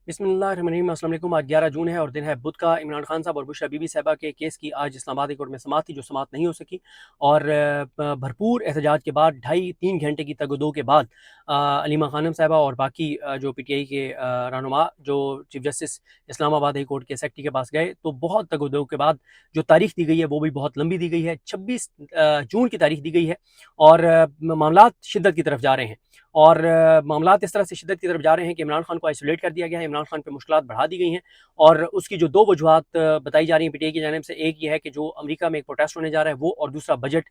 बिस्मिल्लाहिर्रहमानिर्रहीम। अस्सलाम वालेकुम। आज 11 जून है और दिन है बुध का। इमरान खान साहब और बुशरा बीबी साहिबा के केस की आज इस्लामाबाद हाई कोर्ट में समाअत थी, जो समाअत नहीं हो सकी। और भरपूर एहतजाज के बाद 2.5-3 घंटे की तगदो के बाद अलीमा खानम साहिबा और बाकी जो पीटीआई के रहनुमा जो chief justice Islamabad high court के सेक्रेटरी के पास गए, तो बहुत तगदो के बाद जो तारीख दी गई है वो भी बहुत लंबी दी गई है। 26 जून की तारीख दी गई है और मामलात शिद्दत की तरफ जा रहे हैं। और मामलात इस तरह से शिद्दत की तरफ जा रहे हैं कि इमरान खान को आइसोलेट कर दिया गया है, इमरान खान पे मुश्किलात बढ़ा दी गई हैं। और उसकी जो दो वजूहत बताई जा रही हैं पीटीआई की जानिब से, एक ये है कि जो अमेरिका में एक प्रोटेस्ट होने जा रहा है वो, और दूसरा बजट।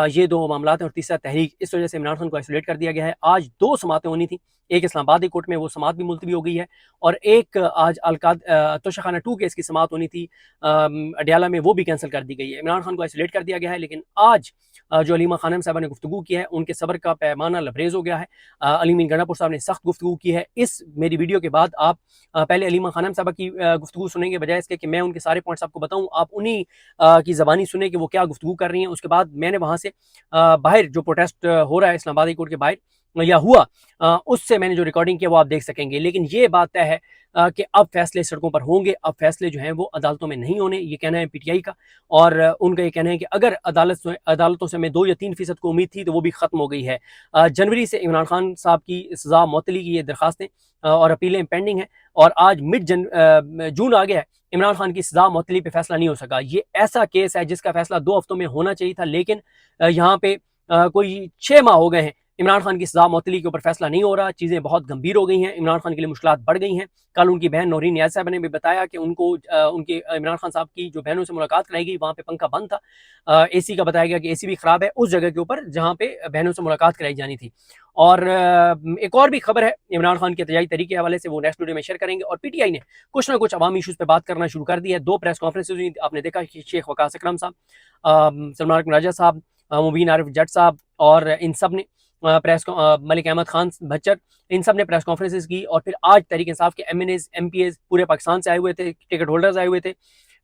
ये दो मामलात हैं, और तीसरा तहरीक। इस वजह से इमरान खान को आइसोलेट कर दिया गया है। आज दो समातें होनी थी, एक इस्लामाबाद कोर्ट में, वो समात भी मुलतवी हो गई है। और एक आज तोशाखाना 2 केस की समात होनी थी अडियाला में, वो भी कैंसिल कर दी गई है। इमरान खान को आइसोलेट कर दिया गया है। लेकिन आज जो अलीमा खानम साहबा ने गुफ्तगू की है, उनके सब्र का पैमाना लबरेज हो गया है। अलीमीन गंडापुर साहब ने सख्त गुफ्तगू की है। इस मेरी वीडियो के बाद आप पहले अलीमा खानम साहबा की गुफ्तगू सुनेंगे, बजाय इसके कि मैं उनके सारे पॉइंट्स आपको बताऊं। आप उन्हीं की ज़बानी सुने कि वो क्या गुफ्तगू कर रही हैं। उसके बाद मैंने वहाँ से बाहर जो प्रोटेस्ट हो रहा है इस्लामाबाद हाई कोर्ट के बाहर या हुआ, उससे मैंने जो रिकॉर्डिंग किया वो आप देख सकेंगे। लेकिन ये बात तय है कि अब फैसले सड़कों पर होंगे, अब फैसले जो हैं वो अदालतों में नहीं होने, ये कहना है पीटीआई का। और उनका ये कहना है कि अगर अदालतों से हमें 2 या 3% को उम्मीद थी तो वो भी खत्म हो गई है। जनवरी से इमरान खान साहब की सजा मुअत्तली की ये दरखास्तें और अपीलें पेंडिंग हैं, और आज जून आ गया है, इमरान खान की सजा मुअत्तली पे फैसला नहीं हो सका। ये ऐसा केस है जिसका फैसला 2 हफ्तों में होना चाहिए था, लेकिन यहाँ पे कोई 6 माह हो गए हैं, इमरान खान की सजा मुअत्तली के ऊपर फैसला नहीं हो रहा। चीज़ें बहुत गंभीर हो गई हैं, इमरान खान के लिए मुश्किलात बढ़ गई हैं। कल उनकी बहन नौरीन नियाज़ साहब ने भी बताया कि उनको उनके इमरान खान साहब की जो बहनों से मुलाकात कराई गई, वहाँ पे पंखा बंद था। एसी का बताया गया कि एसी भी खराब है उस जगह के ऊपर जहाँ पे बहनों से मुलाकात कराई जानी थी। और एक और भी खबर है इमरान खान के एहतजाजी तरीके के हवाले से, वो नेक्स्ट वीडियो में शेयर करेंगे। और पीटीआई ने कुछ ना कुछ अवामी इशूज़ पे बात करना शुरू कर दी है। 2 प्रेस कॉन्फ्रेंसेज हुई, आपने देखा कि शेख वकास अकरम साहब, सलमान राजा साहब, मुबीन आरिफ जट साहब, और इन सब ने मलिक अहमद खान भच्चर, इन सब ने प्रेस कॉन्फ्रेंसेज की। और फिर आज तहरीक इंसाफ के एमएनएज एमपीएज पूरे पाकिस्तान से आए हुए थे, टिकट होल्डर्स आए हुए थे।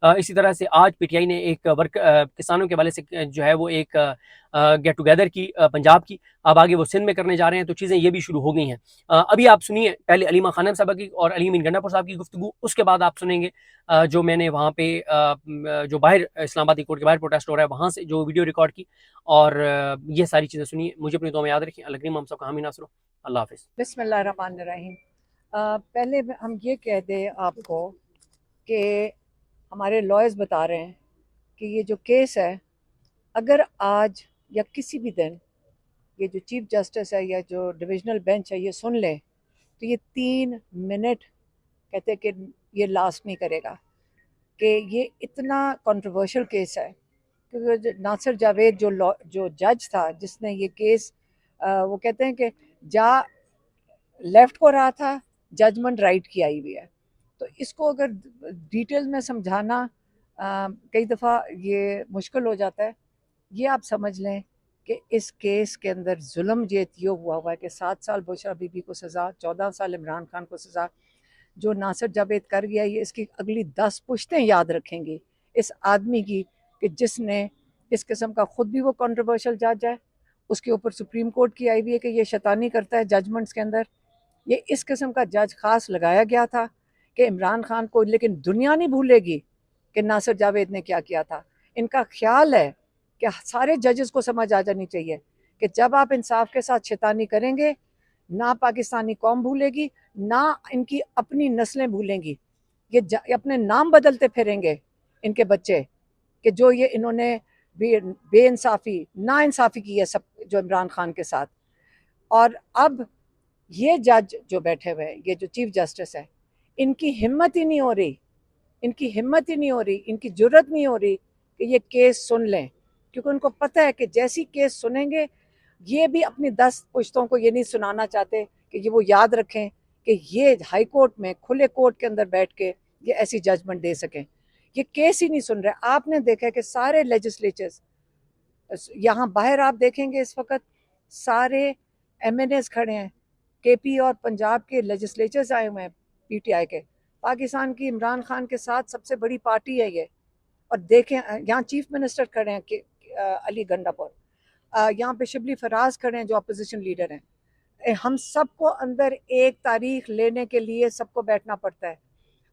इसी तरह से आज पीटीआई ने एक किसानों के हवाले से जो है वो एक गेट टुगेदर की पंजाब की, अब आगे वो सिंध में करने जा रहे हैं। तो चीज़ें ये भी शुरू हो गई हैं। अभी आप सुनिए पहले अलीमा खानम साहबा की और अलीमीन गंडापुर साहब की गुफ्तगू, उसके बाद आप सुनेंगे जो मैंने वहाँ पे जो बाहर इस्लामाबाद कोर्ट के बाहर प्रोटेस्ट हो रहा है वहाँ से जो वीडियो रिकॉर्ड की। और ये सारी चीज़ें सुनिए। मुझे अपनी दुआ में याद रखिए। अल्लाह करीम हम सबका हामी नासर हो। अल्लाह हाफिज़। बिस्मिल्लाहिर्रहमानिर्रहीम। पहले हम ये कह दें आपको कि हमारे लॉयर्स बता रहे हैं कि ये जो केस है, अगर आज या किसी भी दिन ये जो चीफ जस्टिस है या जो डिविजनल बेंच है ये सुन ले, तो ये 3 मिनट कहते हैं कि ये लास्ट नहीं करेगा, कि ये इतना कंट्रोवर्शियल केस है। क्योंकि नासिर जावेद जो जज था जिसने ये केस, वो कहते हैं कि जा लेफ्ट को रहा था, जजमेंट राइट की आई हुई है। तो इसको अगर डिटेल में समझाना कई दफ़ा ये मुश्किल हो जाता है। ये आप समझ लें कि इस केस के अंदर जुल्म ये हुआ है कि 7 साल बुशरा बीबी को सज़ा, 14 साल इमरान खान को सज़ा। जो नासिर जावेद कर गया, ये इसकी अगली 10 पुश्तें याद रखेंगी इस आदमी की, कि जिसने इस किस्म का ख़ुद भी वो कंट्रोवर्शियल जज है, उसके ऊपर सुप्रीम कोर्ट की आई हुई है कि ये शैतानी करता है जजमेंट्स के अंदर। ये इस किस्म का जज ख़ास लगाया गया था कि इमरान खान को, लेकिन दुनिया नहीं भूलेगी कि नासिर जावेद ने क्या किया था। इनका ख्याल है कि सारे जजेस को समझ आ जानी चाहिए कि जब आप इंसाफ के साथ शैतानी करेंगे, ना पाकिस्तानी कौम भूलेगी, ना इनकी अपनी नस्लें भूलेंगी। ये अपने नाम बदलते फिरेंगे इनके बच्चे, कि जो ये इन्होंने बेइंसाफ़ी नाइंसाफ़ी की है सब जो इमरान खान के साथ। और अब ये जज जो बैठे हुए हैं, ये जो चीफ जस्टिस है, इनकी हिम्मत ही नहीं हो रही, इनकी हिम्मत ही नहीं हो रही, इनकी जुर्रत नहीं हो रही कि ये केस सुन लें। क्योंकि उनको पता है कि जैसी केस सुनेंगे, ये भी अपनी 10 पुश्तों को ये नहीं सुनाना चाहते कि ये वो याद रखें कि ये हाई कोर्ट में खुले कोर्ट के अंदर बैठ के ये ऐसी जजमेंट दे सकें। ये केस ही नहीं सुन रहे। आपने देखा कि सारे लेजिस्लेचर्स यहाँ बाहर आप देखेंगे इस वक्त सारे एमएनएस खड़े हैं, केपी और पंजाब के लेजिस्लेचर्स आए हुए हैं पीटीआई के। पाकिस्तान की इमरान खान के साथ सबसे बड़ी पार्टी है ये। और देखें यहाँ चीफ मिनिस्टर खड़े हैं अली गंडापुर, यहाँ पे शिबली फराज खड़े हैं जो अपोजिशन लीडर हैं। हम सबको अंदर एक तारीख लेने के लिए सबको बैठना पड़ता है।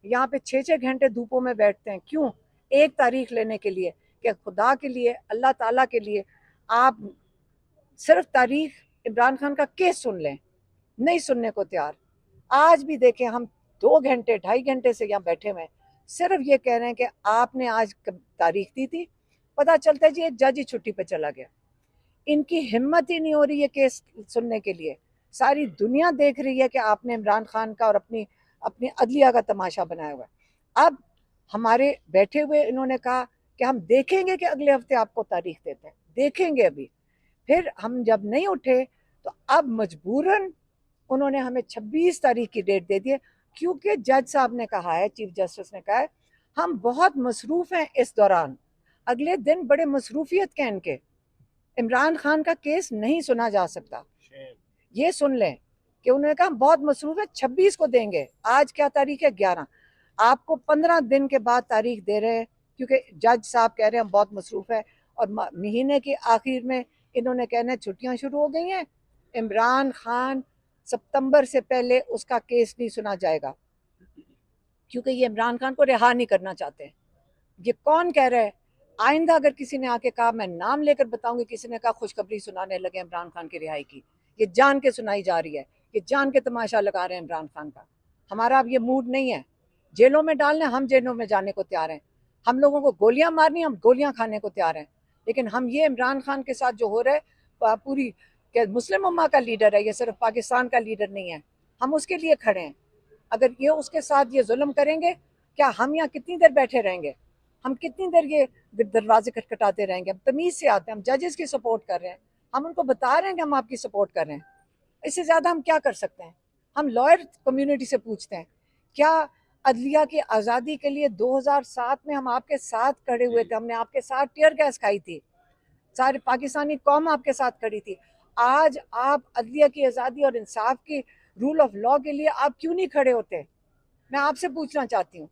यहाँ पे 6-6 घंटे धूपों में बैठते हैं, क्यों? एक तारीख लेने के लिए, कि खुदा के लिए, अल्लाह ताला के लिए आप सिर्फ तारीख इमरान खान का केस सुन लें, नहीं सुनने को तैयार। आज भी देखें, हम 2 घंटे 2.5 घंटे से यहाँ बैठे हुए हैं, सिर्फ ये कह रहे हैं कि आपने आज तारीख दी थी, पता चलता है जी एक जज ही छुट्टी पे चला गया। इनकी हिम्मत ही नहीं हो रही है केस सुनने के लिए। सारी दुनिया देख रही है कि आपने इमरान खान का और अपनी अपनी अदलिया का तमाशा बनाया हुआ है। अब हमारे बैठे हुए इन्होंने कहा कि हम देखेंगे कि अगले हफ्ते आपको तारीख देते हैं, देखेंगे अभी। फिर हम जब नहीं उठे तो अब मजबूरन उन्होंने हमें 26 तारीख की डेट दे दी है, क्योंकि जज साहब ने कहा है, चीफ जस्टिस ने कहा है, हम बहुत मसरूफ हैं इस दौरान, अगले दिन बड़े मसरूफियत के इनके, इमरान खान का केस नहीं सुना जा सकता। ये सुन लें कि उन्होंने कहा बहुत मसरूफ है, 26 को देंगे। आज क्या तारीख है? 11। आपको 15 दिन के बाद तारीख दे रहे हैं, क्योंकि जज साहब कह रहे हैं हम बहुत मसरूफ है, और महीने के आखिर में इन्होंने कहना है छुट्टियां शुरू हो गई हैं, इमरान खान सितंबर से पहले उसका केस नहीं सुना जाएगा, क्योंकि ये इमरान खान को रिहा नहीं करना चाहते। ये कौन कह रहा है? आइंदा अगर किसी ने आके कहा, मैं नाम लेकर बताऊंगी, किसी ने कहा खुशखबरी सुनाने लगे इमरान खान की रिहाई की, ये जान के सुनाई जा रही है, ये जान के तमाशा लगा रहे हैं इमरान खान का। हमारा अब ये मूड नहीं है जेलों में डालने, हम जेलों में जाने को तैयार हैं, हम लोगों को गोलियां मारनी, हम गोलियां खाने को तैयार हैं, लेकिन हम ये इमरान खान के साथ जो हो रहा है, पूरी मुस्लिम उम्मा का लीडर है, ये सिर्फ पाकिस्तान का लीडर नहीं है, हम उसके लिए खड़े हैं। अगर ये उसके साथ ये जुल्म करेंगे, क्या हम यहाँ कितनी देर बैठे रहेंगे? हम कितनी देर ये दरवाजे खटखटाते रहेंगे? हम तमीज से आते हैं, हम जजेस की सपोर्ट कर रहे हैं, हम उनको बता रहे हैं कि हम आपकी सपोर्ट कर रहे हैं। इससे ज़्यादा हम क्या कर सकते हैं? हम लॉयर कम्युनिटी से पूछते हैं, क्या अदलिया की आज़ादी के लिए 2007 में हम आपके साथ खड़े हुए थे, हमने आपके साथ टीयर गैस खाई थी, सारी पाकिस्तानी कौम आपके साथ खड़ी थी। आज आप अदलिया की आज़ादी और इंसाफ की, रूल ऑफ लॉ के लिए आप क्यों नहीं खड़े होते? मैं आपसे पूछना चाहती हूँ,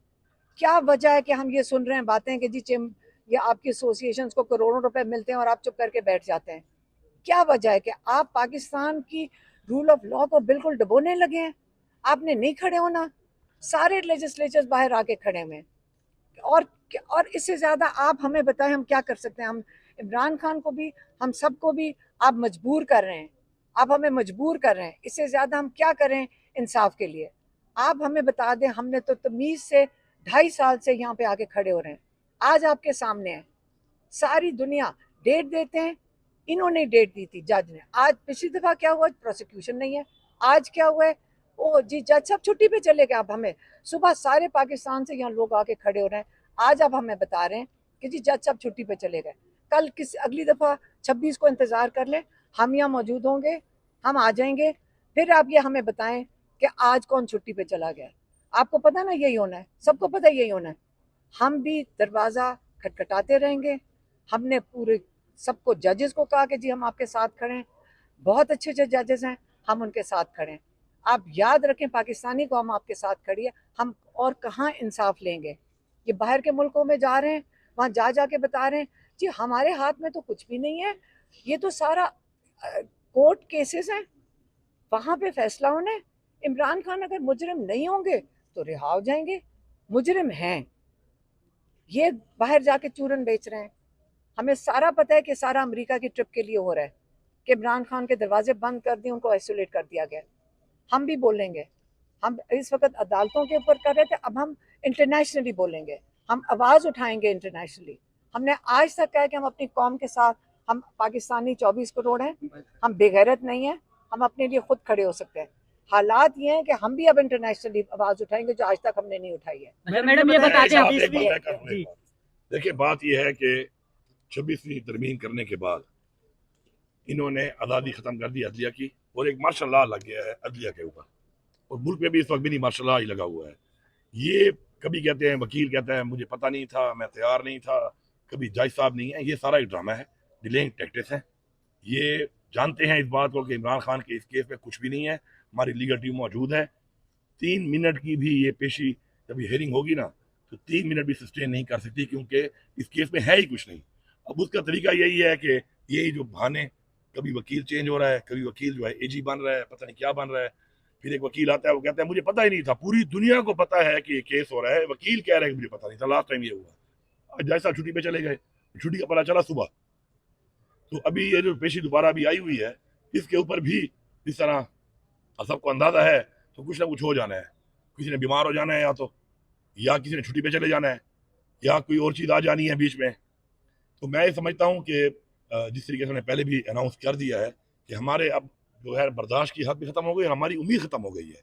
क्या वजह है कि हम ये सुन रहे हैं बातें कि जी ये आपकी एसोसिएशन को करोड़ों रुपए मिलते हैं और आप चुप करके बैठ जाते हैं? क्या वजह है कि आप पाकिस्तान की रूल ऑफ लॉ को बिल्कुल डबोने लगे हैं? आपने नहीं खड़े होना, सारे लेजिस्लेचर्स बाहर आके खड़े हुए हैं, और इससे ज़्यादा आप हमें बताएं हम क्या कर सकते हैं? हम इमरान खान को भी, हम सबको भी आप मजबूर कर रहे हैं, आप हमें मजबूर कर रहे हैं, इससे ज़्यादा हम क्या करें इंसाफ के लिए? आप हमें बता दें, हमने तो तमीज़ से 2.5 साल से यहाँ पे आके खड़े हो रहे हैं, आज आपके सामने है, सारी दुनिया डेट देते हैं, इन्होंने डेट दी थी जज ने। आज पिछली दफ़ा क्या हुआ? प्रोसिक्यूशन नहीं है। आज क्या हुआ है? ओ जी जज सब छुट्टी पे चले गए। आप हमें सुबह सारे पाकिस्तान से यहाँ लोग आके खड़े हो रहे हैं, आज आप हमें बता रहे हैं कि जी जज सब छुट्टी पे चले गए। कल अगली दफ़ा 26 को इंतज़ार कर लें, हम यहाँ मौजूद होंगे, हम आ जाएंगे, फिर आप ये हमें बताएं कि आज कौन छुट्टी पे चला गया। आपको पता ना यही होना है, सबको पता यही होना है। हम भी दरवाज़ा खटखटाते रहेंगे। हमने पूरे सबको, जजेस को कहा कि जी हम आपके साथ खड़े हैं, बहुत अच्छे अच्छे जजेस हैं, हम उनके साथ खड़े हैं। आप याद रखें, पाकिस्तानी कौम आपके साथ खड़ी है, हम और कहाँ इंसाफ लेंगे? ये बाहर के मुल्कों में जा रहे हैं, वहाँ जा जाके बता रहे हैं जी हमारे हाथ में तो कुछ भी नहीं है, ये तो सारा कोर्ट केसेस हैं, वहाँ पे फैसला होना है। इमरान खान अगर मुजरिम नहीं होंगे तो रिहा हो जाएंगे, मुजरिम हैं, ये बाहर जाके चूरन बेच रहे हैं। हमें सारा पता है कि सारा अमेरिका की ट्रिप के लिए हो रहा है, कि इमरान खान के दरवाजे बंद कर दिए, उनको आइसोलेट कर दिया गया। हम भी बोलेंगे, हम इस वक्त अदालतों के ऊपर कर रहे थे, अब हम इंटरनेशनली बोलेंगे, हम आवाज़ उठाएंगे इंटरनेशनली। हमने आज तक कहा कि हम अपनी कौम के साथ, हम पाकिस्तानी 24 करोड़ हैं, हम बेगैरत नहीं हैं, हम अपने लिए खुद खड़े हो सकते हैं। हालात ये हैं कि हम भी अब इंटरनेशनली आवाज़ उठाएंगे, जो आज तक हमने नहीं उठाई है। मैडम ये बताते हैं देखिए, बात यह है कि 26वीं तरमीम करने के बाद इन्होंने आज़ादी ख़त्म कर दी अदलिया की, और एक मार्शल लॉ लग गया है अदलिया के ऊपर, और मुल्क में भी इस वक्त भी नहीं मार्शल लॉ ही लगा हुआ है। ये कभी कहते हैं, वकील कहता है मुझे पता नहीं था, मैं तैयार नहीं था, कभी जज साहब नहीं है, ये सारा एक ड्रामा है, डिलेइंग टैक्टिक्स है। ये जानते हैं इस बात को कि इमरान खान के इस केस में कुछ भी नहीं है, हमारी लीगल टीम मौजूद है। 3 मिनट की भी ये पेशी, जब ये हेयरिंग होगी ना, तो 3 मिनट भी सस्टेन नहीं कर सकती, क्योंकि इस केस में है ही कुछ नहीं। अब उसका तरीका यही है कि यही जो बहाने कभी वकील चेंज हो रहा है, कभी वकील जो है एजी बन रहा है, पता नहीं क्या बन रहा है। फिर एक वकील आता है, वो कहता है मुझे पता ही नहीं था, पूरी दुनिया को पता है कि ये केस हो रहा है, वकील कह रहा है कि मुझे पता नहीं था, लास्ट टाइम ये हुआ। आज जैसा छुट्टी पे चले गए, छुट्टी का पता चला सुबह। तो अभी ये जो पेशी दोबारा अभी आई हुई है, इसके ऊपर भी इस तरह सबको अंदाजा है तो कुछ ना कुछ हो जाना है। किसी ने बीमार हो जाना है, या किसी ने छुट्टी पे चले जाना है, या कोई और चीज़ आ जानी है बीच में। तो मैं ये समझता हूँ कि जिस तरीके से उन्होंने पहले भी अनाउंस कर दिया है कि हमारे अब जो है बर्दाश्त की हद भी ख़त्म हो गई, हमारी उम्मीद ख़त्म हो गई है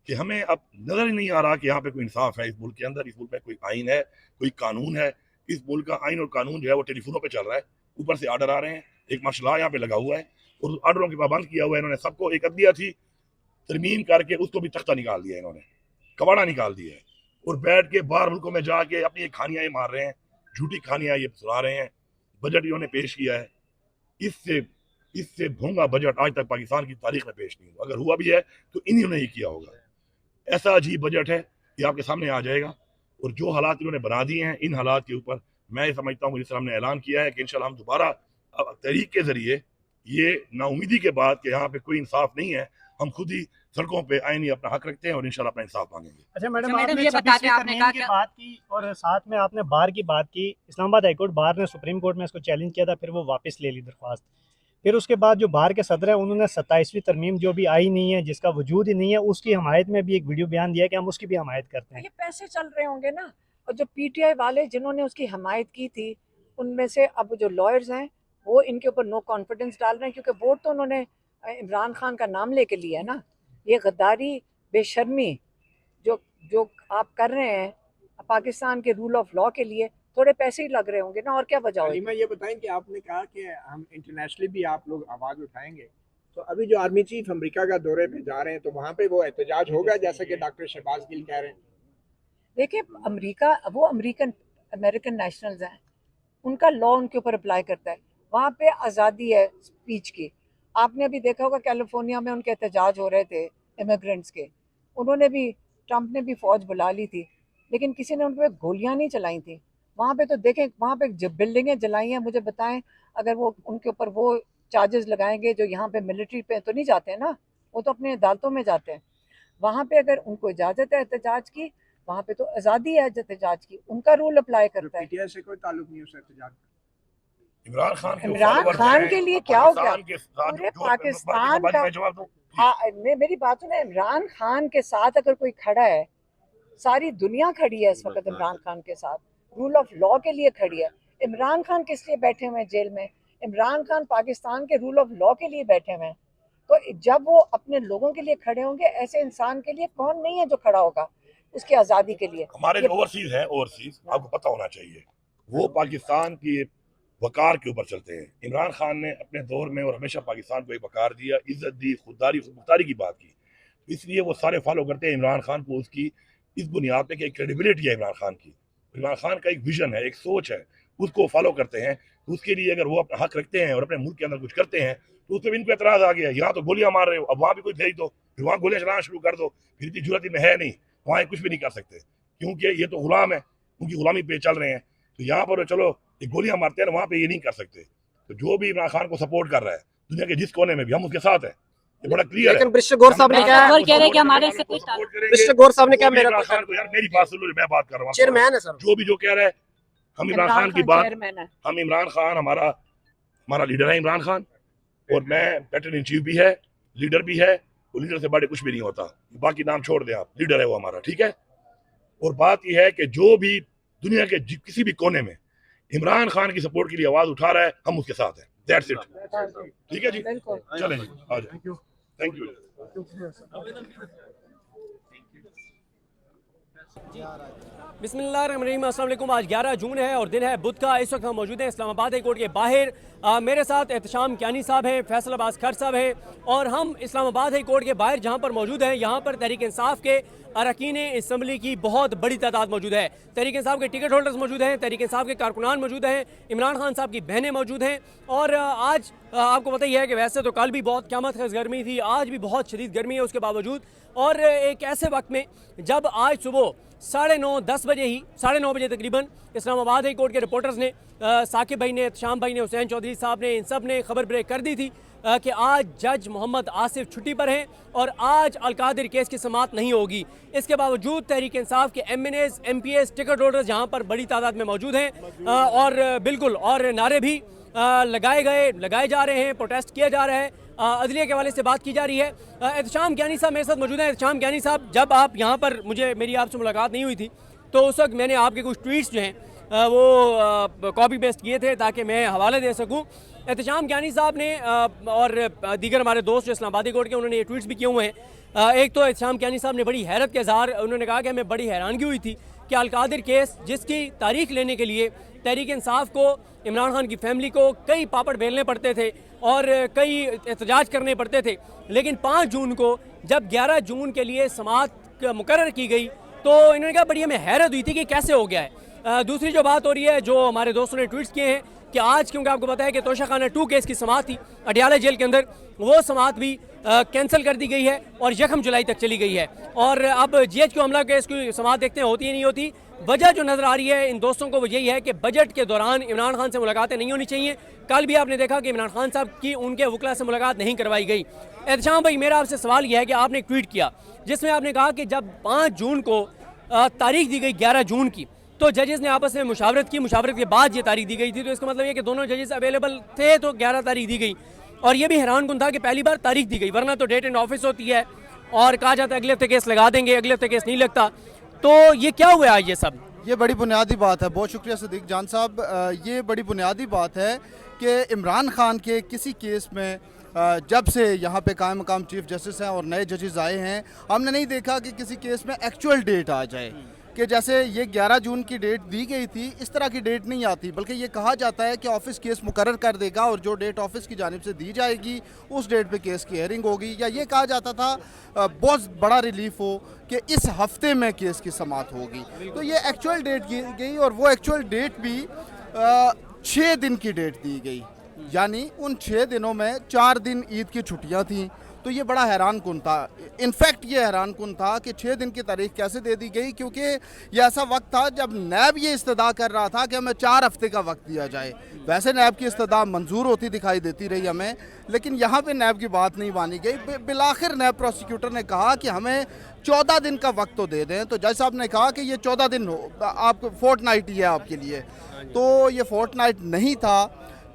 कि हमें अब नज़र ही नहीं आ रहा कि यहाँ पे कोई इंसाफ है इस मुल्क के अंदर। इस मुल्क में कोई आइन है, कोई कानून है। इस मुल्क का आइन और कानून जो है वो टेलीफोनों पे चल रहा है, ऊपर से आर्डर आ रहे हैं, एक मार्शल लॉ यहाँ पे लगा हुआ है और आर्डरों की पाबंद किया हुआ है इन्होंने सबको। एक अदलिया थी, तरमीम करके उसको भी तख्ता निकाल दिया इन्होंने, कबाड़ा निकाल दिया है, और बैठ के बाहर मुल्कों में जाके अपनी कहानियाँ ये मार रहे हैं, झूठी कहानियाँ ये सुना रहे हैं। बजट इन्होंने पेश किया है, इससे भोंगा बजट आज तक पाकिस्तान की तारीख में पेश नहीं हुआ। अगर हुआ भी है तो इन्होंने ही किया होगा। ऐसा अजीब बजट है कि आपके सामने आ जाएगा। और जो हालात इन्होंने बना दिए हैं, इन हालात के ऊपर मैं ये समझता हूँ, जिस तरह हमने ऐलान किया है कि इंशाल्लाह हम दोबारा तहरीक के जरिए ये नाउमीदी के बाद कि यहाँ पे कोई इंसाफ नहीं है, हम खुद ही सड़कों पे आईनी अपना हक रखते हैं और इंशाल्लाह अपना इंसाफ मांगेंगे। अच्छा मैडम, मैडम, आपने ये बता दें 26वीं आपने तरमीम कहा की कि- बात की और साथ में आपने बार की बात की। इस्लामाबाद हाईकोर्ट बार ने सुप्रीम कोर्ट में इसको चैलेंज किया था, फिर वो वापस ले ली दरख्वास्त। फिर उसके बाद जो बार के सदर हैं उन्होंने 27वीं तरमीम जो भी आई नहीं है, जिसका वजूद ही नहीं है, उसकी हमायत में भी एक वीडियो बयान दिया कि हम उसकी भी हमायत करते हैं। ये पैसे चल रहे होंगे ना, और जो पीटीआई वाले जिन्होंने उसकी हमायत की थी, उनमें से अब जो लॉयर्स हैं वो इनके ऊपर नो कॉन्फिडेंस डाल रहे हैं, क्योंकि वोट तो उन्होंने इमरान खान का नाम लेके लिया है ना। ये गद्दारी, बेशर्मी जो जो आप कर रहे हैं पाकिस्तान के रूल ऑफ लॉ के लिए, थोड़े पैसे ही लग रहे होंगे ना, और क्या वजह होगी। हलीमा, ये बताएं कि आपने कहा कि हम इंटरनेशनली भी आप लोग आवाज़ उठाएंगे, तो अभी जो आर्मी चीफ अमेरिका का दौरे पे जा रहे हैं, तो वहाँ पे वो एहतजाज होगा जैसा कि डॉक्टर शहबाज गिल कह रहे हैं? देखिए, अमेरिका, वो अमेरिकन नेशनल्स हैं, उनका लॉ उनके ऊपर अप्लाई करता है। वहाँ पे आज़ादी है स्पीच की। आपने अभी देखा होगा कैलिफोर्निया में उनके एहतजाज हो रहे थे इमिग्रेंट्स के, उन्होंने भी, ट्रंप ने भी फ़ौज बुला ली थी, लेकिन किसी ने उन पर गोलियाँ नहीं चलाई थी। वहाँ पे तो देखें, वहाँ पे जब बिल्डिंगें जलाई हैं, मुझे बताएं, अगर वो उनके ऊपर वो चार्जेस लगाएंगे जो यहाँ पे मिलिट्री पे तो नहीं जाते हैं ना, वो तो अपने अदालतों में जाते हैं। वहाँ पे अगर उनको इजाज़त है एहतजाज की, वहाँ पे तो आज़ादी है एहतजाज की, उनका रूल अप्लाई करता है। पीटीआई से कोई ताल्लुक नहीं उससे एहतजाज। इमरान खान इमरान खान के लिए क्या हो गया? पूरे पूरे पाकिस्तान का, जवाब दो। हाँ, मेरी बात सुने, इमरान खान के साथ अगर कोई खड़ा है, सारी दुनिया खड़ी है इस वक्त इमरान खान के साथ, रूल ऑफ लॉ के लिए खड़ी है। इमरान खान किस लिए बैठे हुए हैं जेल में? इमरान खान पाकिस्तान के रूल ऑफ लॉ के लिए बैठे हुए हैं। तो जब वो अपने लोगों के लिए खड़े होंगे, ऐसे इंसान के लिए कौन नहीं है जो खड़ा होगा उसकी आज़ादी के लिए? हमारे जो ओवरसीज हैं, ओवरसीज आपको पता होना चाहिए, वो पाकिस्तान की वकार के ऊपर चलते हैं। इमरान खान ने अपने दौर में और हमेशा पाकिस्तान को एक वकार दिया, इज्जत दी, खुददारी मुख्तारी की बात की, इसलिए वो सारे फॉलो करते हैं इमरान खान को, उसकी इस बुनियाद पे कि एक क्रेडिबिलिटी है इमरान खान की। इमरान खान का एक विजन है, एक सोच है, उसको फॉलो करते हैं। उसके लिए अगर वो अपना हक रखते हैं और अपने मुल्क के अंदर कुछ करते हैं, तो उस पर इनको एतराज़ आ गया, यहाँ तो गोलियां मार रहे हो, अब वहाँ भी कोई भेज दो, फिर वहाँ गोलियां चलाना शुरू कर दो, फिर इतनी जरूरत में है नहीं, वहाँ कुछ भी नहीं कर सकते, क्योंकि ये तो गुलाम है, उनकी गुलामी पे चल रहे हैं। तो यहाँ पर चलो ये गोलियां मारते हैं, वहाँ पे ये नहीं कर सकते। तो जो भी इमरान खान को सपोर्ट कर रहा है दुनिया के जिस कोने में भी, हम उसके साथ हैं, ये बड़ा क्लियर है। लेकिन ब्रिश गौर साहब ने कहा, गौर कह रहे हैं कि हमारे से कोई ब्रिश गौर साहब ने कहा मेरा इमरान खान को, यार मेरी बात सुन लो, मैं बात कर रहा हूँ, चेयरमैन है सर, जो भी जो कह रहा है, हम इमरान खान की बात, चेयरमैन है। हम इमरान खान, हमारा लीडर है इमरान खान, और मैं बैटल इन चीफ भी है, लीडर भी है, वो लीडर से बड़े कुछ भी नहीं होता, बाकी नाम छोड़ दें आप, लीडर है वो हमारा, ठीक है। और बात यह है कि जो भी दुनिया के किसी भी कोने में इमरान खान की सपोर्ट के लिए आवाज उठा रहा है, हम उसके साथ हैं, दैट्स इट, ठीक है जी, बिल्कुल। चलें जी, आ जाए, थैंक यू। बिस्मिल्लाहिर्रहमानिर्रहीम, अस्सलाम वालेकुम। आज 11 जून है और दिन है बुध का। इस वक्त हम मौजूद हैं इस्लामाबाद हाई कोर्ट के बाहर। मेरे साथ एहतशाम कियानी साहब हैं, फैसल अब्बास खर साहब हैं, और हम इस्लामाबाद हाई कोर्ट के बाहर जहां पर मौजूद हैं, यहाँ पर तहरीक इंसाफ के अरकान असम्बली की बहुत बड़ी तादाद मौजूद है। तहरीक इंसाफ के टिकट होल्डर्स मौजूद हैं, तहरीक इंसाफ के कारकुनान मौजूद हैं, इमरान खान साहब की बहनें मौजूद हैं। और आज आपको पता ही है कि वैसे तो कल भी बहुत क़यामत खैज़ गर्मी थी, आज भी बहुत शदीद गर्मी है उसके बावजूद। और एक ऐसे वक्त में जब आज सुबह 9:30 बजे ही 9:30 बजे तकरीबन इस्लामाबाद हाई कोर्ट के रिपोर्टर्स ने साकिब भाई ने, एहतशाम भाई ने, हुसैन चौधरी साहब ने, इन सब ने खबर ब्रेक कर दी थी कि आज जज मोहम्मद आसिफ छुट्टी पर हैं और आज अलकादिर केस की समाअत नहीं होगी। इसके बावजूद तहरीक इंसाफ के MNAs, MPs, टिकट होल्डर्स यहाँ पर बड़ी तादाद में मौजूद हैं और बिल्कुल और नारे भी लगाए जा रहे हैं, प्रोटेस्ट किया जा रहा है। अदलिया के हवाले से बात की जा रही है। एहतशाम ज्ञानी साहब मेरे साथ मौजूद हैं। एहतशाम ज्ञानी साहब, जब आप यहाँ पर, मेरी आपसे मुलाकात नहीं हुई थी तो उस वक्त मैंने आपके कुछ ट्वीट्स जो हैं वो कॉपी पेस्ट किए थे ताकि मैं हवाले दे सकूँ। एहतशाम ज्ञानी साहब ने और दीगर हमारे दोस्त जो इस्लामाबादी कोर्ट के, उन्होंने ये ट्वीट्स भी किए हुए हैं। एक तो एहतशाम ज्ञानी साहब ने बड़ी हैरत के इज़हार, उन्होंने कहा कि हमें बड़ी हैरानगी हुई थी कि अलकादिर केस जिसकी तारीख लेने के लिए तहरीक इंसाफ को, इमरान खान की फैमिली को कई पापड़ बेलने पड़ते थे और कई एहतजाज करने पड़ते थे, लेकिन 5 जून को जब 11 जून के लिए समाअत मुकर्रर की गई तो इन्होंने कहा बड़ी हमें हैरत हुई थी कि कैसे हो गया है। दूसरी जो बात हो रही है, जो हमारे दोस्तों ने ट्वीट्स किए हैं कि आज, क्योंकि आपको पता है कि तोशाखाना 2 केस की समाअत थी अडियाला जेल के अंदर, वो समाअत भी कैंसिल कर दी गई है और 1 जुलाई तक चली गई है। और अब GHQ हमला केस की समाअत देखते हैं होती है नहीं होती। वजह जो नज़र आ रही है इन दोस्तों को वो यही है कि बजट के दौरान इमरान खान से मुलाकातें नहीं होनी चाहिए। कल भी आपने देखा कि इमरान खान साहब की उनके वकला से मुलाकात नहीं करवाई गई। एहतशाम भाई, मेरा आपसे सवाल यह है कि आपने एक ट्वीट किया जिसमें आपने कहा कि जब 5 जून को तारीख दी गई 11 जून की, तो जजेस ने आपस में मुशावरत की, मुशावरत के बाद ये तारीख दी गई थी, तो इसका मतलब ये कि दोनों जजेस अवेलेबल थे तो 11 तारीख दी गई। और ये भी हैरानकुन था कि पहली बार तारीख दी गई, वरना तो डेट एंड ऑफिस होती है और कहा जाता है अगले हफ्ते केस लगा देंगे, अगले हफ्ते केस नहीं लगता। तो ये क्या हुआ आज ये सब? ये बड़ी बुनियादी बात है। बहुत शुक्रिया सदीक जान साहब। ये बड़ी बुनियादी बात है कि इमरान खान के किसी केस में जब से यहाँ पे कायम मकाम चीफ जस्टिस हैं और नए जजेस आए हैं, हमने नहीं देखा कि किसी केस में एक्चुअल डेट आ जाए कि जैसे ये 11 जून की डेट दी गई थी, इस तरह की डेट नहीं आती, बल्कि ये कहा जाता है कि ऑफिस केस मुकर्रर कर देगा और जो डेट ऑफिस की जानिब से दी जाएगी उस डेट पे केस की हेयरिंग होगी। या ये कहा जाता था बहुत बड़ा रिलीफ हो कि इस हफ्ते में केस की समाअत होगी। तो ये एक्चुअल डेट गई और वो एक्चुअल डेट भी 6 दिन की डेट दी गई, यानी उन 6 दिनों में 4 दिन ईद की छुट्टियाँ थीं। तो ये बड़ा हैरानकुन था। इनफैक्ट ये हैरानकुन था कि 6 दिन की तारीख कैसे दे दी गई, क्योंकि ये ऐसा वक्त था जब नैब ये इस्तदा कर रहा था कि हमें 4 हफ्ते का वक्त दिया जाए। वैसे नैब की इस्तदा मंजूर होती दिखाई देती रही हमें, लेकिन यहाँ पे नैब की बात नहीं मानी गई। बिलाखिर नैब प्रोसिक्यूटर ने कहा कि हमें 14 दिन का वक्त तो दे दें। तो जज साहब ने कहा कि ये 14 दिन हो, आपको फोर्टनाइट ही है आपके लिए। तो ये फोर्टनाइट नहीं था,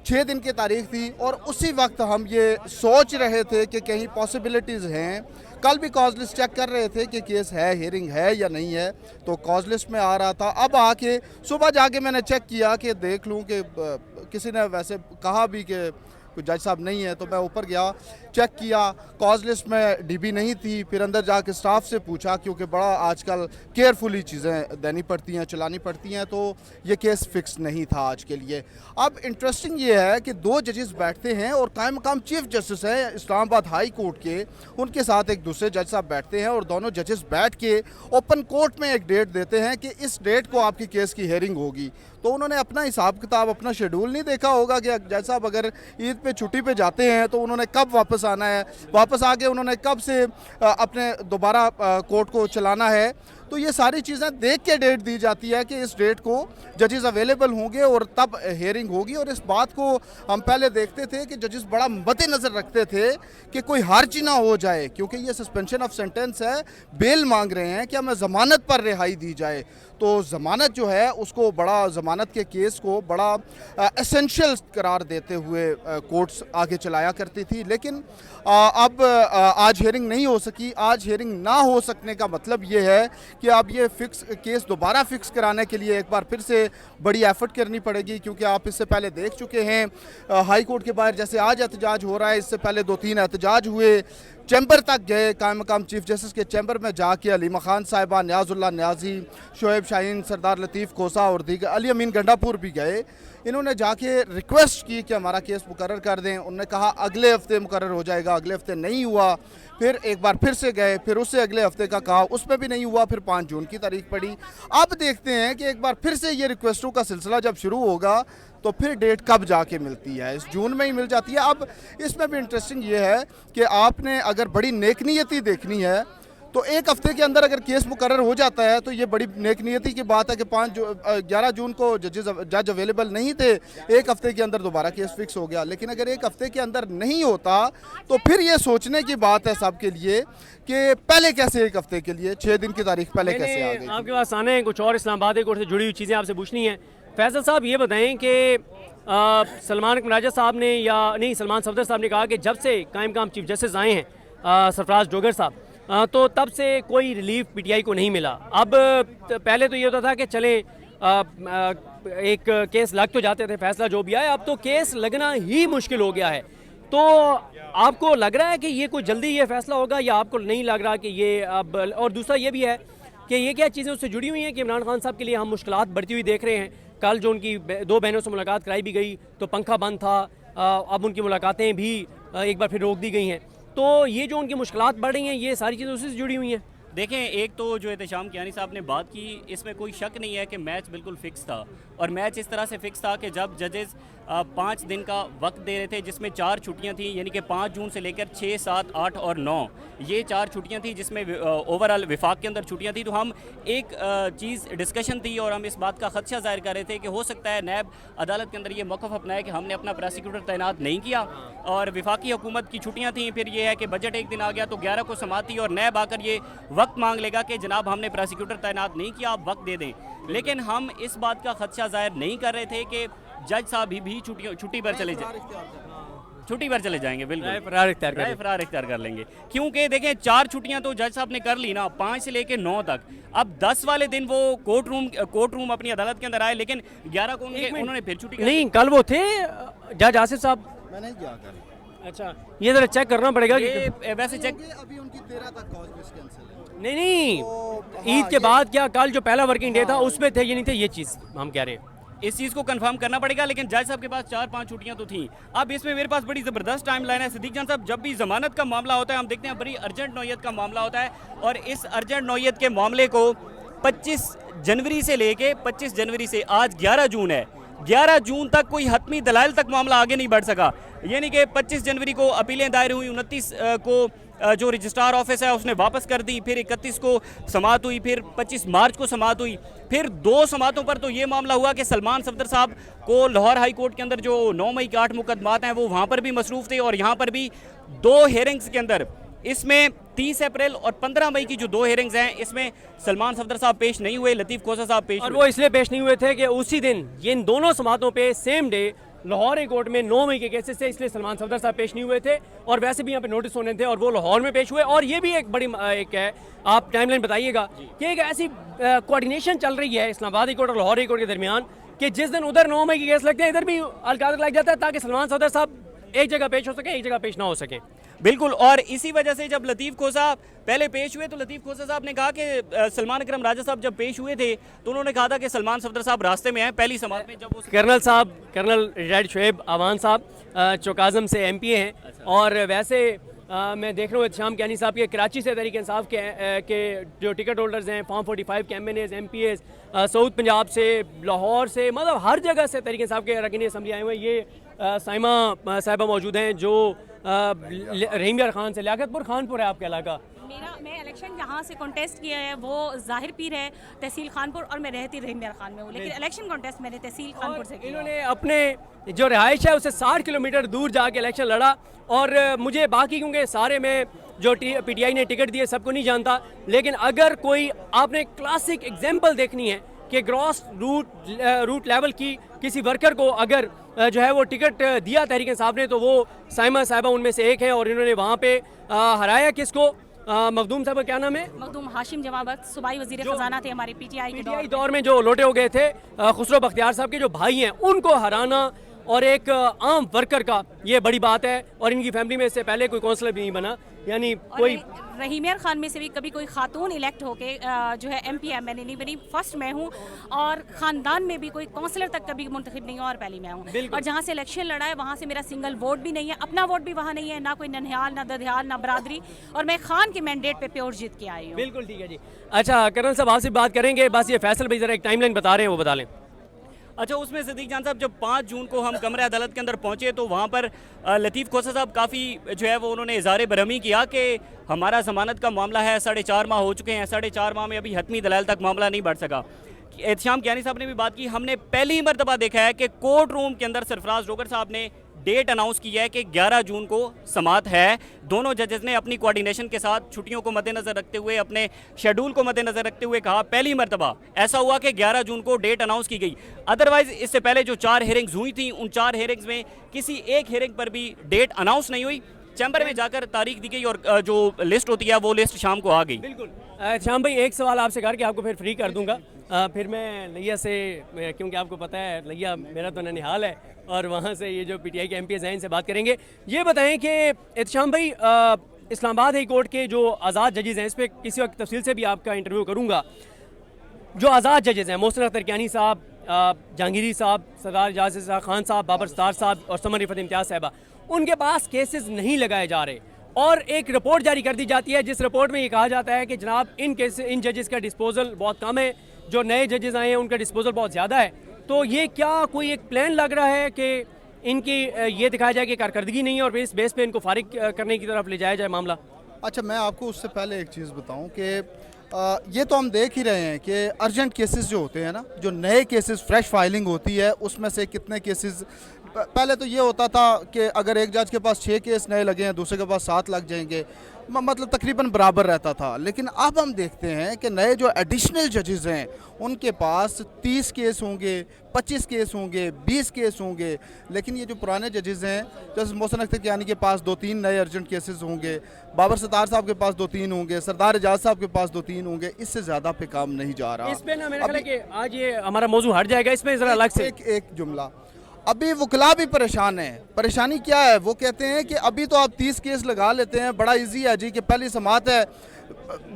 6 दिन की तारीख थी और उसी वक्त हम ये सोच रहे थे कि कहीं पॉसिबिलिटीज़ हैं। कल भी कॉज लिस्ट चेक कर रहे थे कि केस है, हियरिंग है या नहीं है, तो कॉज लिस्ट में आ रहा था। अब आके सुबह जाके मैंने चेक किया कि देख लूँ कि किसी ने वैसे कहा भी कि कोई जज साहब नहीं है, तो मैं ऊपर गया, चेक किया, कॉज लिस्ट में डीबी नहीं थी। फिर अंदर जाके स्टाफ से पूछा, क्योंकि बड़ा आजकल केयरफुली चीज़ें देनी पड़ती हैं, चलानी पड़ती हैं, तो ये केस फिक्स नहीं था आज के लिए। अब इंटरेस्टिंग ये है कि 2 जजेस बैठते हैं और कायम मकाम चीफ जस्टिस है इस्लामाबाद हाई कोर्ट के, उनके साथ एक दूसरे जज साहब बैठते हैं और दोनों जजेस बैठ के ओपन कोर्ट में एक डेट देते हैं कि इस डेट को आपकी केस की हेयरिंग होगी। तो उन्होंने अपना हिसाब किताब, अपना शेड्यूल नहीं देखा होगा कि जज साहब अगर ईद पे छुट्टी पे जाते हैं तो उन्होंने कब वापस आना है, वापस आके उन्होंने कब से अपने दोबारा कोर्ट को चलाना है। तो ये सारी चीज़ें देख के डेट दी जाती है कि इस डेट को जजेस अवेलेबल होंगे और तब हेयरिंग होगी। और इस बात को हम पहले देखते थे कि जजेस बड़ा मद्देनज़र रखते थे कि कोई हर्ज ना हो जाए, क्योंकि ये सस्पेंशन ऑफ सेंटेंस है, बेल मांग रहे हैं कि हमें ज़मानत पर रिहाई दी जाए। तो ज़मानत जो है उसको बड़ा, ज़मानत के केस को बड़ा एसेंशियल करार देते हुए कोर्ट्स आगे चलाया करती थी। लेकिन अब आज हेयरिंग नहीं हो सकी। आज हेयरिंग ना हो सकने का मतलब ये है कि अब ये फिक्स केस दोबारा फिक्स कराने के लिए एक बार फिर से बड़ी एफर्ट करनी पड़ेगी, क्योंकि आप इससे पहले देख चुके हैं हाई कोर्ट के बाहर जैसे आज एहतजाज हो रहा है, इससे पहले 2-3 एहतजाज हुए। चैम्बर तक गए, कायम मकाम चीफ जस्टिस के चैम्बर में जाके अलीमा खान साहिबा, न्याजुल्लाह न्याजी, शोएब शाहीन, सरदार लतीफ़ खोसा और दीगर, अली अमीन गंडापुर भी गए। इन्होंने जाके रिक्वेस्ट की कि हमारा केस मुकर्रर कर दें। उन्होंने कहा अगले हफ्ते मुकर्रर हो जाएगा, अगले हफ्ते नहीं हुआ। फिर एक बार फिर से गए, फिर उससे अगले हफ्ते का कहा, उसमें भी नहीं हुआ। फिर 5 जून की तारीख पड़ी। अब देखते हैं कि एक बार फिर से ये रिक्वेस्टों का सिलसिला जब शुरू होगा तो फिर डेट कब जाके मिलती है। इस जून में ही मिल जाती है। अब इसमें भी इंटरेस्टिंग ये है कि आपने अगर बड़ी नेकनीयती देखनी है तो एक हफ्ते के अंदर अगर केस मुकर्रर हो जाता है तो ये बड़ी नेक नियति की बात है कि 11 जून को जज अवेलेबल नहीं थे, एक हफ्ते के अंदर दोबारा केस फिक्स हो गया। लेकिन अगर एक हफ्ते के अंदर नहीं होता तो फिर ये सोचने की बात है सबके लिए कि पहले कैसे एक हफ्ते के लिए 6 दिन की तारीख पहले कैसे आ गई। आपके पास आने हैं कुछ और इस्लामाबाद कोर्ट से जुड़ी हुई चीज़ें आपसे पूछनी है। फैसल साहब ये बताएं कि सलमान राजा साहब ने या नहीं सलमान सफदर साहब ने कहा कि जब से कायम काम चीफ जस्टिस आए हैं सरफराज डोगर साहब तो तब से कोई रिलीफ पीटीआई को नहीं मिला। अब पहले तो ये होता था कि चले एक केस लग तो जाते थे, फैसला जो भी आए, अब तो केस लगना ही मुश्किल हो गया है। तो आपको लग रहा है कि ये कोई जल्दी ये फैसला होगा या आपको नहीं लग रहा कि ये अब? और दूसरा ये भी है कि ये क्या चीज़ें उससे जुड़ी हुई हैं कि इमरान खान साहब के लिए हम मुश्किलात बढ़ती हुई देख रहे हैं। कल जो उनकी 2 बहनों से मुलाकात कराई भी गई तो पंखा बंद था, अब उनकी मुलाकातें भी एक बार फिर रोक दी गई हैं। तो ये जो उनकी मुश्किलात बढ़ रही हैं ये सारी चीज़ें उसी से जुड़ी हुई हैं। देखें, एक तो जो एहतशाम कियानी साहब ने बात की, इसमें कोई शक नहीं है कि मैच बिल्कुल फिक्स था, और मैच इस तरह से फिक्स था कि जब जजेस 5 दिन का वक्त दे रहे थे जिसमें 4 छुट्टियां थी, यानी कि 5 जून से लेकर 6, 7, 8 और 9 ये 4 छुट्टियां थी जिसमें ओवरऑल विफाक के अंदर छुट्टियां थी। तो हम एक चीज़ डिस्कशन थी और हम इस बात का खदशा जाहिर कर रहे थे कि हो सकता है नैब अदालत के अंदर ये मौक़िफ़ अपनाए कि हमने अपना प्रोसिक्यूटर तैनात नहीं किया और विफाकी हुकूमत की छुट्टियाँ थी। फिर ये है कि बजट एक दिन आ गया तो 11 को समाअत थी और नैब आकर ये वक्त मांग लेगा कि जनाब हमने प्रोसिक्यूटर तैनात नहीं किया, आप वक्त दे दें। लेकिन हम इस बात का खदशा जाहिर नहीं कर रहे थे कि जज साहब भी छुट्टी पर चले जाएंगे, बिल्कुल फरार इख्तियार कर लेंगे। क्योंकि देखें 4 छुट्टियां तो जज साहब ने कर ली ना, 5 से लेकर 9 तक। अब 10 वाले दिन वो कोर्ट रूम अपनी अदालत के अंदर आए, लेकिन 11 को उन्होंने फिर छुट्टी नहीं, कल वो थे जज आसिफ साहब। मैंने क्या कहा। अच्छा, ये जरा चेक करना पड़ेगा कि वैसे चेक अभी उनकी 13 तक कॉज कैंसिल है। नहीं ईद के बाद क्या कल जो पहला वर्किंग डे था उसमें थे ये नहीं थे, ये चीज़ हम कह रहे हैं। इस चीज़ को कंफर्म करना पड़ेगा, लेकिन जज साहब के पास 4-5 छुट्टियां तो थी। अब इसमें मेरे पास बड़ी ज़बरदस्त टाइम लाइन है सिद्दीक जान साहब। जब भी ज़मानत का मामला होता है हम देखते हैं बड़ी अर्जेंट नौयत का मामला होता है, और इस अर्जेंट नौयत के मामले को 25 जनवरी से लेके 25 जनवरी से आज 11 जून है, 11 जून तक कोई हतमी दलाइल तक मामला आगे नहीं बढ़ सका। यानी कि 25 जनवरी को अपीलें दायर हुई, 29 को जो रजिस्ट्रार ऑफिस है उसने वापस कर दी, फिर 31 को समाअत हुई, फिर 25 मार्च को समाअत हुई, फिर 2 समाअतों पर तो ये मामला हुआ कि सलमान सफदर साहब को लाहौर हाई कोर्ट के अंदर जो 9 मई के 8 मुकदमात हैं वो वहाँ पर भी मसरूफ़ थे, और यहाँ पर भी 2 हेयरिंग्स के अंदर इसमें 30 अप्रैल और 15 मई की जो 2 हेयरिंग्स हैं इसमें सलमान सफदर साहब पेश नहीं हुए, लतीफ़ खोसा साहब पेश और हुए। वो इसलिए पेश नहीं हुए थे कि उसी दिन इन दोनों समातों पे same day Lahore high court में 9 मई के केसेस थे, इसलिए सलमान सफदर साहब पेश नहीं हुए थे, और वैसे भी यहाँ पे नोटिस होने थे और वो लाहौर में पेश हुए। और ये भी एक बड़ी एक है, आप टाइमलाइन बताइएगा कि एक ऐसी कोऑर्डिनेशन चल रही है इस्लामाबाद हाई कोर्ट और लाहौर हाई कोर्ट के दरमियान कि जिस दिन उधर 9 मई के केस लगते हैं इधर भी अलकादर लग जाता है, ताकि सलमान सफदर साहब एक जगह पेश हो सके, एक जगह पेश ना हो सके। बिल्कुल, और इसी वजह से जब लतीफ़ खोसा पहले पेश हुए तो लतीफ़ खोसा साहब ने कहा कि सलमान अकरम राजा साहब जब पेश हुए थे तो उन्होंने कहा था कि सलमान सफदर साहब रास्ते में हैं। पहली समाअत में जब वो कर्नल रिटायर्ड शुएब अवान साहब चौकाज़म से MP हैं, और वैसे मैं देख रहा हूँ एहतशाम कियानी साहब के कराची से तहरीक इंसाफ के जो टिकट होल्डर्स हैं, फॉर्म 45 के MNAs MPAs, साउथ पंजाब से, लाहौर से, मतलब हर जगह से तहरीक इंसाफ के अरकान असम्बली आए हुए हैं। ये साइमा साहिबा मौजूद हैं जो रहीम यार खान से, लियाकतपुर खानपुर है आपका इलाका। मैं इलेक्शन जहाँ से कॉन्टेस्ट किया है वो ज़ाहिर पीर है, तहसील खानपुर, और मैं रहती रहीम यार खान में हूँ, लेकिन इलेक्शन कॉन्टेस्ट मैंने तहसील खानपुर से किया। इन्होंने अपने जो रिहाइश है उससे 60 किलोमीटर दूर जाके इलेक्शन लड़ा, और मुझे बाकी क्योंकि सारे में जो PTI ने टिकट दिए सबको नहीं जानता, लेकिन अगर कोई आपने क्लासिक एग्जाम्पल देखनी है कि ग्रॉस रूट लेवल की किसी वर्कर को अगर जो है वो टिकट दिया तहरीक इंसाफ ने तो वो साइमा साहिबा उनमें से एक है, और इन्होंने वहाँ पे हराया किसको, मखदूम साहब का क्या नाम है, मखदूम हाशिम जमाबत, सूबाई वजीर खजाना थे हमारे PTI दौर में जो लोटे हो गए थे, खुसरो बख्तियार साहब के जो भाई हैं उनको हराना और एक आम वर्कर का, ये बड़ी बात है। और इनकी फैमिली में इससे पहले कोई काउंसलर भी नहीं बना, यानी कोई रहीम यार खान में से भी कभी कोई खातून इलेक्ट होके जो है MP MNA नहीं बनी, फर्स्ट मैं हूँ, और ख़ानदान में भी कोई काउंसलर तक कभी मुंतखब नहीं हुआ और पहली मैं हूँ। और जहाँ से इलेक्शन लड़ा है वहाँ से मेरा सिंगल वोट भी नहीं है, अपना वोट भी वहाँ नहीं है, ना कोई ननिहाल, ना ददियाल, ना बरादरी, और मैं खान के मैंडेट पे प्योर जीत के आई हूँ। बिल्कुल ठीक है जी। अच्छा कर्नल साहब आपसे बात करेंगे, बस ये फैसल भाई ज़रा एक टाइमलाइन बता रहे हैं वो बता लें। अच्छा, उसमें सिद्दीक जान साहब जब 5 जून को हम कमरे अदालत के अंदर पहुंचे तो वहां पर लतीफ़ खोसा साहब काफ़ी जो है वो उन्होंने इज़हार बरहमी किया कि हमारा ज़मानत का मामला है, 4.5 माह हो चुके हैं, 4.5 माह में अभी हतमी दलाल तक मामला नहीं बढ़ सका। एहतशाम कियानी साहब ने भी बात की, हमने पहली मरतबा देखा है कि कोर्ट रूम के अंदर सरफराज रोगर साहब ने डेट अनाउंस की है कि 11 जून को समात है। दोनों जजेस ने अपनी कोऑर्डिनेशन के साथ छुट्टियों को मद्देनज़र रखते हुए, अपने शेड्यूल को मद्देनज़र रखते हुए कहा, पहली मरतबा ऐसा हुआ कि 11 जून को डेट अनाउंस की गई। अदरवाइज इससे पहले जो 4 हियरिंग्स हुई थी, उन 4 हियरिंग्स में किसी एक हियरिंग पर भी डेट अनाउंस नहीं हुई। चैम्बर में जाकर तारीख दी गई और जो लिस्ट होती है वो लिस्ट शाम को आ गई। बिल्कुल। श्याम भाई, एक सवाल आपसे करके आपको फिर फ्री कर दूंगा। फिर मैं लिया से, क्योंकि आपको पता है लिया मेरा तो ननिहाल है, और वहाँ से ये जो पीटीआई के एमपीएस हैं इनसे बात करेंगे। ये बताएं कि एहतशाम भाई, इस्लामाबाद हाई कोर्ट के जो आज़ाद जजेस हैं, इस पर किसी वक्त तफसील से भी आपका इंटरव्यू करूँगा। जो आज़ाद जजेस हैं, मोहसिन अख्तर कियानी साहब, जहांगीरी साहब, सरदार एजाज खान साहब, बाबर सत्तार साहब और समर रिफत इम्तियाज़ साहबा, उनके पास केसेस नहीं लगाए जा रहे और एक रिपोर्ट जारी कर दी जाती है जिस रिपोर्ट में ये कहा जाता है कि जनाब इन जजेस का डिस्पोजल बहुत कम है, जो नए जजेस आए हैं उनका डिस्पोजल बहुत ज़्यादा है। तो ये क्या कोई एक प्लान लग रहा है कि इनकी ये दिखाया जाए कि कारकर्दगी नहीं है और इस बेस पे इनको फारिग करने की तरफ ले जाया जाए मामला? अच्छा, मैं आपको उससे पहले एक चीज़ बताऊं कि ये तो हम देख ही रहे हैं कि अर्जेंट केसेस जो होते हैं ना, जो नए केसेस फ्रेश फाइलिंग होती है, उसमें से कितने केसेस, पहले तो ये होता था कि अगर एक जज के पास 6 केस नए लगे हैं, दूसरे के पास 7 लग जाएंगे, मतलब तकरीबन बराबर रहता था। लेकिन अब हम देखते हैं कि नए जो एडिशनल जजेस हैं उनके पास 30 केस होंगे, 25 केस होंगे, 20 केस होंगे। लेकिन ये जो पुराने जजेस हैं, जैसे मोहसिन अख्तर कियानी के पास 2-3 नए अर्जेंट केसेस होंगे, बाबर सत्तार साहब के पास 2-3 होंगे, सरदार एजाज साहब के पास 2-3 होंगे, इससे ज़्यादा पे काम नहीं जा रहा। इसमें ना मेरे ख्याल है कि आज ये हमारा मौजू हट जाएगा, इसमें ज़रा अलग से एक जुमला, अभी वकला भी परेशान है। परेशानी क्या है? वो कहते हैं कि अभी तो आप 30 केस लगा लेते हैं, बड़ा इजी है जी, कि पहली समात है,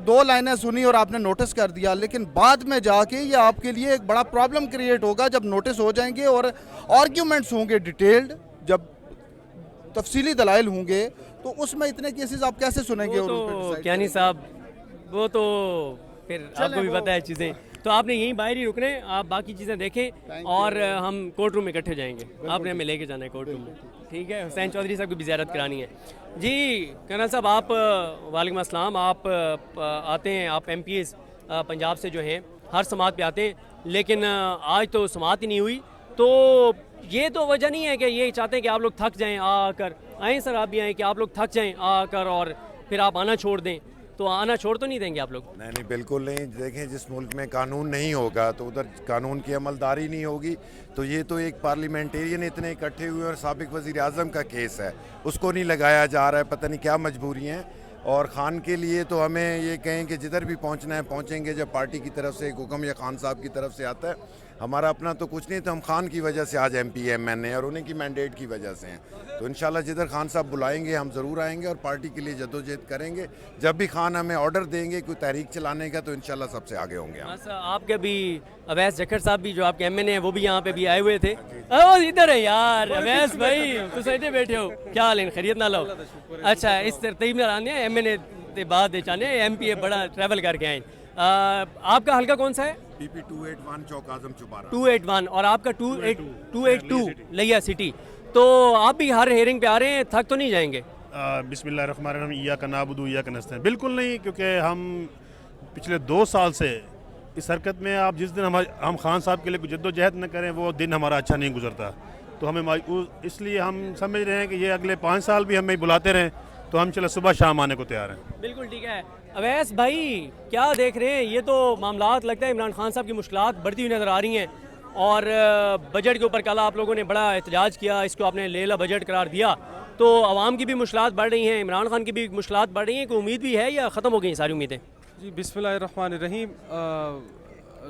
2 लाइनें सुनी और आपने नोटिस कर दिया, लेकिन बाद में जाके ये आपके लिए एक बड़ा प्रॉब्लम क्रिएट होगा जब नोटिस हो जाएंगे और आर्ग्यूमेंट्स होंगे डिटेल्ड, जब तफसीली दलाइल होंगे, तो उसमें इतने केसेस आप कैसे सुनेंगे? तो कियानी साहब, वो तो फिर आपको भी पता है चीज़ें, तो आपने यहीं बाहर ही रुकने, आप बाकी चीज़ें देखें और हम कोर्ट रूम में इकट्ठे जाएंगे। आपने हमें लेके जाना है कोर्ट रूम में, ठीक है? हुसैन चौधरी साहब की भी ज़ियारत करानी है। जी कर्नल साहब, आप वालेकुम अस्सलाम, आप आते हैं, आप एमपीएस पंजाब से जो हैं हर समात पे आते हैं, लेकिन आज तो समात ही नहीं हुई। तो ये तो वजह नहीं है कि ये चाहते हैं कि आप लोग थक जाएँ आकर, आएँ सर आप भी आएँ, कि आप लोग थक जाएँ आकर और फिर आप आना छोड़ दें, तो आना छोड़ तो नहीं देंगे आप लोग? नहीं, बिल्कुल नहीं। देखें, जिस मुल्क में कानून नहीं होगा तो उधर कानून की अमलदारी नहीं होगी। तो ये तो एक पार्लियामेंटेरियन इतने इकट्ठे हुए और साबिक वज़ीर आज़म का केस है, उसको नहीं लगाया जा रहा है, पता नहीं क्या मजबूरी हैं। और ख़ान के लिए तो हमें ये कहें कि जिधर भी पहुंचना है पहुंचेंगे जब पार्टी की तरफ से एक हुक्म या खान साहब की तरफ से आता है। हमारा अपना तो कुछ नहीं, तो हम खान की वजह से आज MPMN और उन्हीं की मैंडेट की वजह से हैं। तो इंशाल्लाह जिधर खान साहब बुलाएंगे हम ज़रूर आएंगे और पार्टी के लिए जद्दोजहद करेंगे। जब भी खान हमें ऑर्डर देंगे कोई तहरीक चलाने का, तो इंशाल्लाह सबसे आगे होंगे हम। आपके भी अवैस जखर साहब भी जो आपके MNA हैं वो भी यहाँ पे भी आए हुए थे। इधर है यार अवैस भाई, तो सही बैठे हो, क्या हाल है? खैरियत ना लो? अच्छा, इस तरतीब में आने MNA के बाद चाहने MPA बड़ा ट्रैवल करके आए। आपका हल्का कौन सा है? PP 281 चौक आजम चुबारा। 281 और आपका 282 लिया सिटी। तो आप भी हर हेयरिंग पे आ रहे हैं, थक तो नहीं जाएंगे? बिस्मिल्लाहिर्रहमानिर्रहीम, इय्याका नअबुदु व इय्याका नस्तईन। बिल्कुल नहीं, क्योंकि हम पिछले 2 साल से इस हरकत में, आप जिस दिन हम खान साहब के लिए कुछ जद्दोजहद न करें वो दिन हमारा अच्छा नहीं गुजरता। तो हमें इसलिए हम समझ रहे हैं कि ये अगले 5 साल भी हमें बुलाते रहें, तो हम चलो सुबह शाम आने को तैयार हैं। बिल्कुल ठीक है। अवैस भाई, क्या देख रहे हैं? ये तो मामलात लगता है इमरान खान साहब की मुश्किलात बढ़ती हुई नज़र आ रही हैं, और बजट के ऊपर कल आप लोगों ने बड़ा एहतजाज किया, इसको आपने लेला बजट करार दिया, तो आवाम की भी मुश्किलात बढ़ रही हैं, इमरान खान की भी मुश्किलात बढ़ रही हैं। कोई उम्मीद भी है या ख़त्म हो गई सारी उम्मीदें? जी बिस्मिल्लाहिर्रहमानिर्रहीम,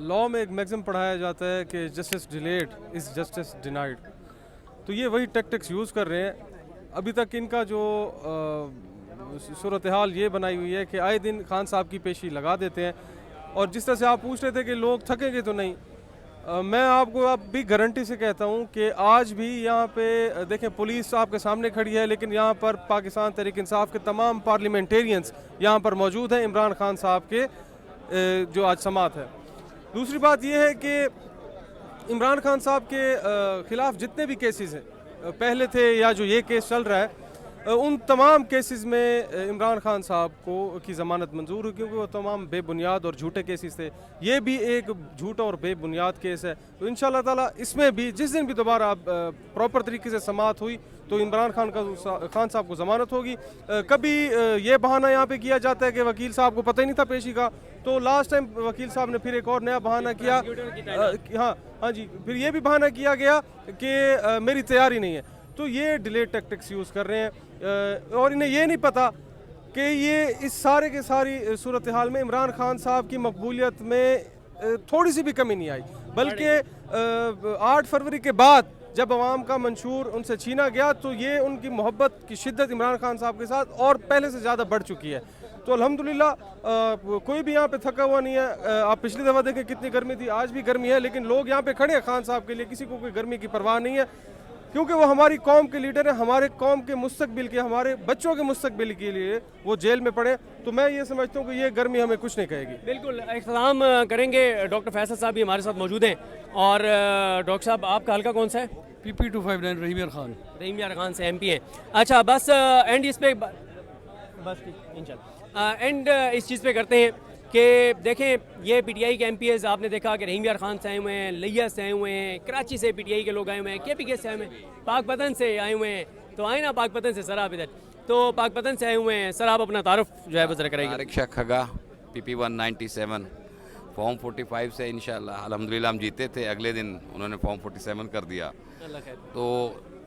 लॉ में एक मैक्सिम पढ़ाया जाता है कि justice delayed is justice denied. तो ये वही टैक्टिक्स यूज़ कर रहे हैं। अभी तक इनका जो सूरत हाल ये बनाई हुई है कि आए दिन खान साहब की पेशी लगा देते हैं। और जिस तरह से आप पूछ रहे थे कि लोग थकेंगे तो नहीं, मैं आपको अब भी गारंटी से कहता हूँ कि आज भी यहाँ पे देखें, पुलिस आपके सामने खड़ी है, लेकिन यहाँ पर पाकिस्तान तहरीक इंसाफ के तमाम पार्लियामेंटेरियंस यहाँ पर मौजूद हैं इमरान खान साहब के जो आज समात है। दूसरी बात यह है कि इमरान खान साहब के ख़िलाफ़ जितने भी केसेस हैं, पहले थे या जो ये केस चल रहा है, उन तमाम केसेस में इमरान खान साहब को की ज़मानत मंजूर हुई, क्योंकि वो तमाम बेबुनियाद और झूठे केसेस थे। ये भी एक झूठा और बेबुनियाद केस है। तो इंशाल्लाह ताला इसमें भी जिस दिन भी दोबारा प्रॉपर तरीके से समाअत हुई तो इमरान खान साहब को ज़मानत होगी। कभी ये बहाना यहाँ पे किया जाता है कि वकील साहब को पता ही नहीं था पेशी का, तो लास्ट टाइम वकील साहब ने फिर एक और नया बहाना किया। हाँ जी, फिर ये भी बहाना किया गया कि मेरी तैयारी नहीं है। तो ये डिले टैक्टिक्स यूज़ कर रहे हैं और इन्हें ये नहीं पता कि ये इस सारे के सारी सूरत हाल में इमरान खान साहब की मकबूलियत में थोड़ी सी भी कमी नहीं आई, बल्कि 8 फरवरी के बाद जब अवाम का मंशूर उनसे छीना गया तो ये उनकी मोहब्बत की शिद्दत इमरान खान साहब के साथ और पहले से ज़्यादा बढ़ चुकी है। तो अल्हम्दुलिल्लाह कोई भी यहाँ पे थका हुआ नहीं है। आप पिछली दफ़ा देखें कितनी गर्मी थी, आज भी गर्मी है, लेकिन लोग यहाँ पे खड़े हैं खान साहब के लिए, किसी को कोई गर्मी की परवाह नहीं है, क्योंकि वो हमारी कौम के लीडर हैं। हमारे कौम के मुस्तकबिल के, हमारे बच्चों के मुस्तकबिल के लिए वो जेल में पड़े। तो मैं ये समझता हूँ कि ये गर्मी हमें कुछ नहीं कहेगी। बिल्कुल इख्तिताम करेंगे। डॉक्टर फैसल साहब भी हमारे साथ मौजूद हैं। और डॉक्टर साहब, आपका हल्का कौन सा है? PP 259 रहीम यार खान। रहीम यार खान से MP हैं। अच्छा, बस एंड इस पे बस इंशाल्लाह एंड इस चीज़ पे करते हैं कि देखें, ये PTI के MPs आपने देखा कि रहीम यार खान से आए हुए हैं, लिया से आए हुए हैं, कराची से PTI के लोग आए हुए हैं, KPK से आए हुए हैं, पाकपतन से आए हुए हैं। तो आए ना पाकपतन से, सर आप इधर, तो पाकपतन से आए हुए हैं। सर आप अपना तारुफ जो है वो जरा कराइए। रिक्शा खगा PP 197 फॉर्म 45 से इंशाल्लाह अल्हम्दुलिल्लाह हम जीते थे, अगले दिन उन्होंने फॉर्म 47 कर दिया। तो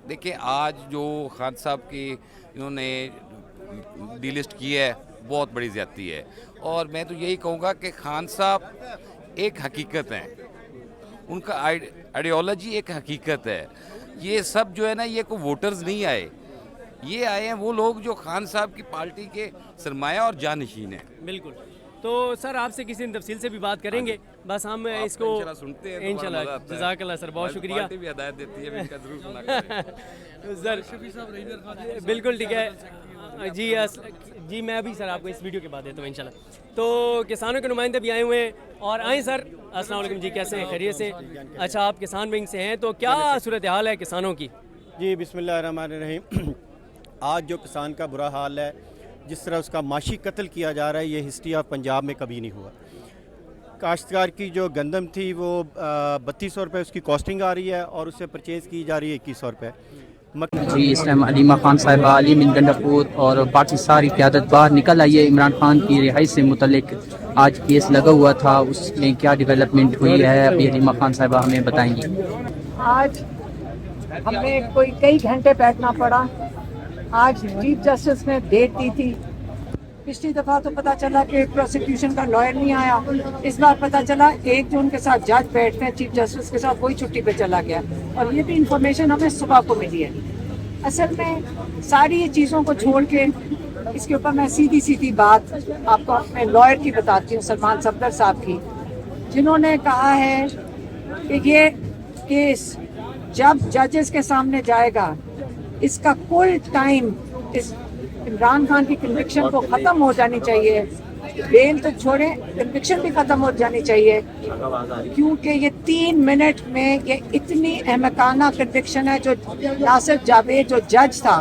देखिए, आज जो खान साहब की इन्होंने डीलिस्ट की है बहुत बड़ी ज़्यादती है। और मैं तो यही कहूँगा कि खान साहब एक हकीकत है, उनका आइडियोलॉजी एक हकीकत है। ये सब जो है ना, ये कोई वोटर्स नहीं आए, ये आए हैं वो लोग जो खान साहब की पार्टी के सरमाया और जानशीन हैं। बिल्कुल। तो सर आपसे किसी दिन तफसील से भी बात करेंगे, बस हम इसको सुनते हैं। इंशाल्लाह, जज़ाकल्लाह सर, बहुत शुक्रिया। पार्टी भी हिदायत देती है, इनका जरूर सुना करें। सर बिल्कुल ठीक है जी, मैं अभी सर आपको इस वीडियो के बाद देता हूँ इंशाल्लाह। तो किसानों के नुमाइंदे भी आए हुए हैं और आए सर। अस्सलाम वालेकुम जी, कैसे हैं? खैरियत से? अच्छा, आप किसान विंग से हैं, तो क्या सूरत हाल है किसानों की? जी बिस्मिल्लाहिर्रहमानिर्रहीम। आज जो किसान का बुरा हाल है, जिस तरह उसका माशी कत्ल किया जा रहा है, ये हिस्ट्री ऑफ पंजाब में कभी नहीं हुआ। काश्तकार की जो गंदम थी वो 3200 रुपये उसकी कॉस्टिंग आ रही है और उससे परचेज़ की जा रही है 2100 रुपये। जी, इस टाइम अलीमा खान साहिबा, अली मिन गंडापुर और बाकी सारी क़यादत बाहर निकल आई है। इमरान खान की रिहाई से मुतल्लिक आज केस लगा हुआ था, उसमें क्या डेवलपमेंट हुई है अभी अलीमा खान साहिबा हमें बताएंगी। आज हमें कोई कई घंटे बैठना पड़ा। आज चीफ जस्टिस ने डेट दी थी। पिछली दफ़ा तो पता चला कि प्रोसिक्यूशन का लॉयर नहीं आया, इस बार पता चला 1 जून के साथ जज बैठते हैं चीफ जस्टिस के साथ, वही छुट्टी पे चला गया। और ये भी इंफॉर्मेशन हमें सुबह को मिली है। असल में सारी ये चीज़ों को छोड़ के इसके ऊपर मैं सीधी बात आपको अपने लॉयर की बताती हूँ, सलमान सफदर साहब की, जिन्होंने कहा है कि ये केस जब जजेस के सामने जाएगा, इसका कुल टाइम इस इमरान खान की कन्विक्शन को ख़त्म हो जानी चाहिए, बेल तो छोड़े, कन्विक्शन भी ख़त्म हो जानी चाहिए, क्योंकि ये 3 मिनट में ये इतनी अहमकाना कन्विक्शन है। जो नासिर जावेद जो जज था,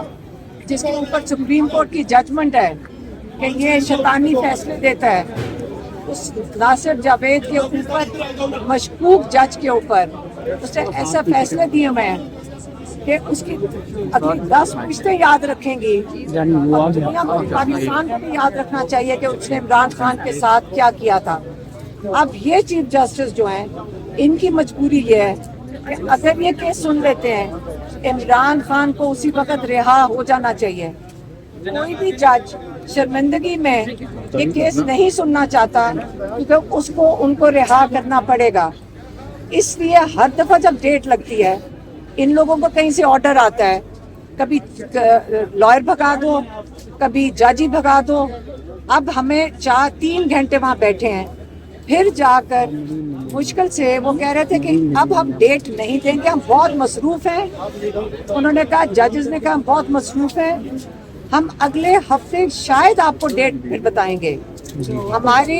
जिसके ऊपर सुप्रीम कोर्ट की जजमेंट है कि ये शैतानी फैसले देता है, उस नासिर जावेद के ऊपर, मशकूक जज के ऊपर उसने ऐसा फैसले दिए हुए हैं कि उसकी अगली 10 पुश्तें याद रखेंगी। और दुनिया को, पाकिस्तान को भी याद रखना चाहिए कि उसने इमरान खान के साथ क्या किया था। अब ये चीफ जस्टिस जो हैं, इनकी मजबूरी ये है कि अगर ये केस सुन लेते हैं, इमरान खान को उसी वक्त रिहा हो जाना चाहिए। कोई भी जज शर्मिंदगी में ये केस नहीं सुनना चाहता, क्योंकि उसको उनको रिहा करना पड़ेगा। इसलिए हर दफ़ा जब डेट लगती है, इन लोगों को कहीं से ऑर्डर आता है, कभी लॉयर भगा दो, कभी जज ही भगा दो। अब हमें 3 घंटे वहाँ बैठे हैं, फिर जाकर मुश्किल से वो कह रहे थे कि अब हम डेट नहीं देंगे, हम बहुत मसरूफ़ हैं। उन्होंने कहा, जजेस ने कहा हम बहुत मसरूफ़ हैं, हम अगले हफ्ते शायद आपको डेट फिर बताएंगे। हमारे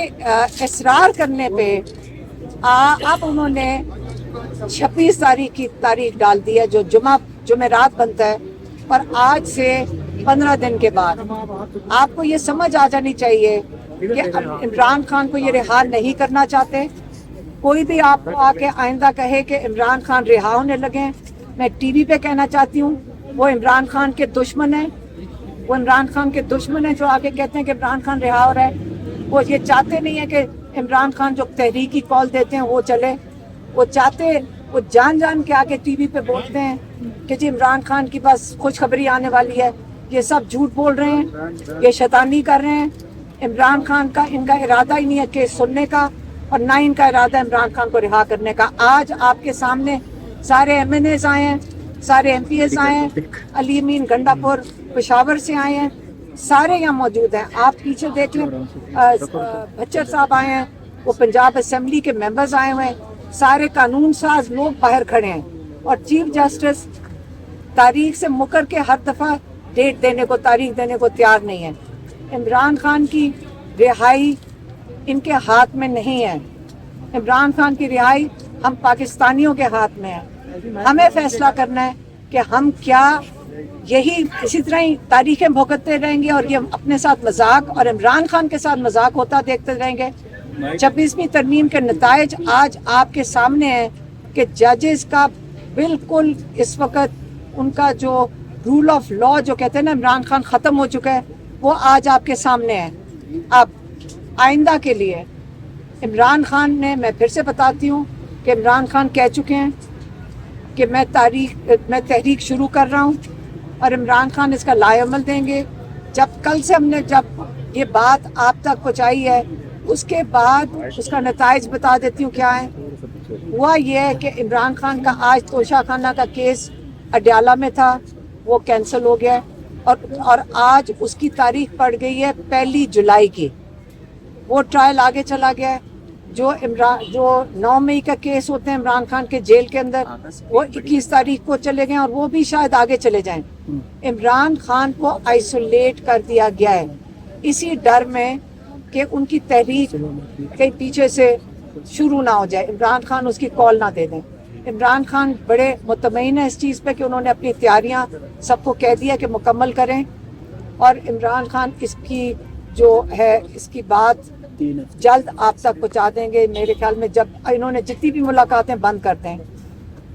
इसरार करने पे अब उन्होंने 26 तारीख की तारीख डाल दी है, जो जुमेरात बनता है, और आज से 15 दिन के बाद आपको ये समझ आ जानी चाहिए कि अब इमरान खान को ये रिहा नहीं करना चाहते। कोई भी आपको आके आइंदा कहे कि इमरान खान रिहा होने लगे, मैं टीवी पे कहना चाहती हूँ वो इमरान खान के दुश्मन है, वो इमरान खान के दुश्मन है जो आके कहते हैं कि इमरान खान रिहा हो रहा है। वो ये चाहते नहीं है कि इमरान खान जो तहरीकी कॉल देते हैं वो चले, वो चाहते, वो जान के आके टीवी पे बोलते हैं कि जी इमरान खान की बस खुशखबरी आने वाली है। ये सब झूठ बोल रहे हैं, ये शैतानी कर रहे हैं। इमरान खान का, इनका इरादा ही नहीं है केस सुनने का, और ना इनका इरादा इमरान खान को रिहा करने का। आज आपके सामने सारे MNAs आए हैं, सारे MPs आए हैं, अली अमीन गंडापुर पेशावर से आए हैं, सारे यहाँ मौजूद हैं। आप पीछे देख लें, भच्चर साहब आए हैं, वो पंजाब असेंबली के मेंबर्स आए हुए हैं, सारे कानून साज लोग बाहर खड़े हैं, और चीफ जस्टिस तारीख से मुकर के हर दफ़ा डेट देने को, तारीख देने को तैयार नहीं है। इमरान खान की रिहाई इनके हाथ में नहीं है। इमरान खान की रिहाई हम पाकिस्तानियों के हाथ में है। हमें फैसला करना है कि हम क्या यही इसी तरह ही तारीखें भुगतते रहेंगे और ये अपने साथ मजाक और इमरान खान के साथ मजाक होता देखते रहेंगे। 26वीं तरमीम के नतायज आज आपके सामने है कि जजेस का बिल्कुल इस वक्त उनका जो रूल ऑफ लॉ जो कहते हैं ना इमरान खान ख़त्म हो चुका है, वो आज आपके सामने है। अब आइंदा के लिए इमरान खान ने, मैं फिर से बताती हूँ कि इमरान खान कह चुके हैं कि मैं तहरीक शुरू कर रहा हूँ, और इमरान खान इसका लाएअमल देंगे। जब कल से हमने जब ये बात आप तक पहुँचाई है, उसके बाद उसका नताइज बता देती हूँ क्या है। हुआ ये है कि इमरान खान का आज तोशा खाना का केस अडयाला में था, वो कैंसिल हो गया, और आज उसकी तारीख पड़ गई है 1 जुलाई की। वो ट्रायल आगे चला गया है। जो 9 मई का केस होते हैं इमरान खान के जेल के अंदर, वो 21 तारीख को चले गए, और वो भी शायद आगे चले जाएं। इमरान खान को आइसोलेट कर दिया गया है इसी डर में कि उनकी तहरीक कहीं पीछे से शुरू ना हो जाए, इमरान खान उसकी कॉल ना दे दें। इमरान खान बड़े मुतमईन है इस चीज़ पे कि उन्होंने अपनी तैयारियां सबको कह दिया कि मुकम्मल करें, और इमरान खान इसकी जो है इसकी बात जल्द आप तक पहुंचा देंगे। मेरे ख्याल में जब इन्होंने जितनी भी मुलाकातें बंद करते हैं,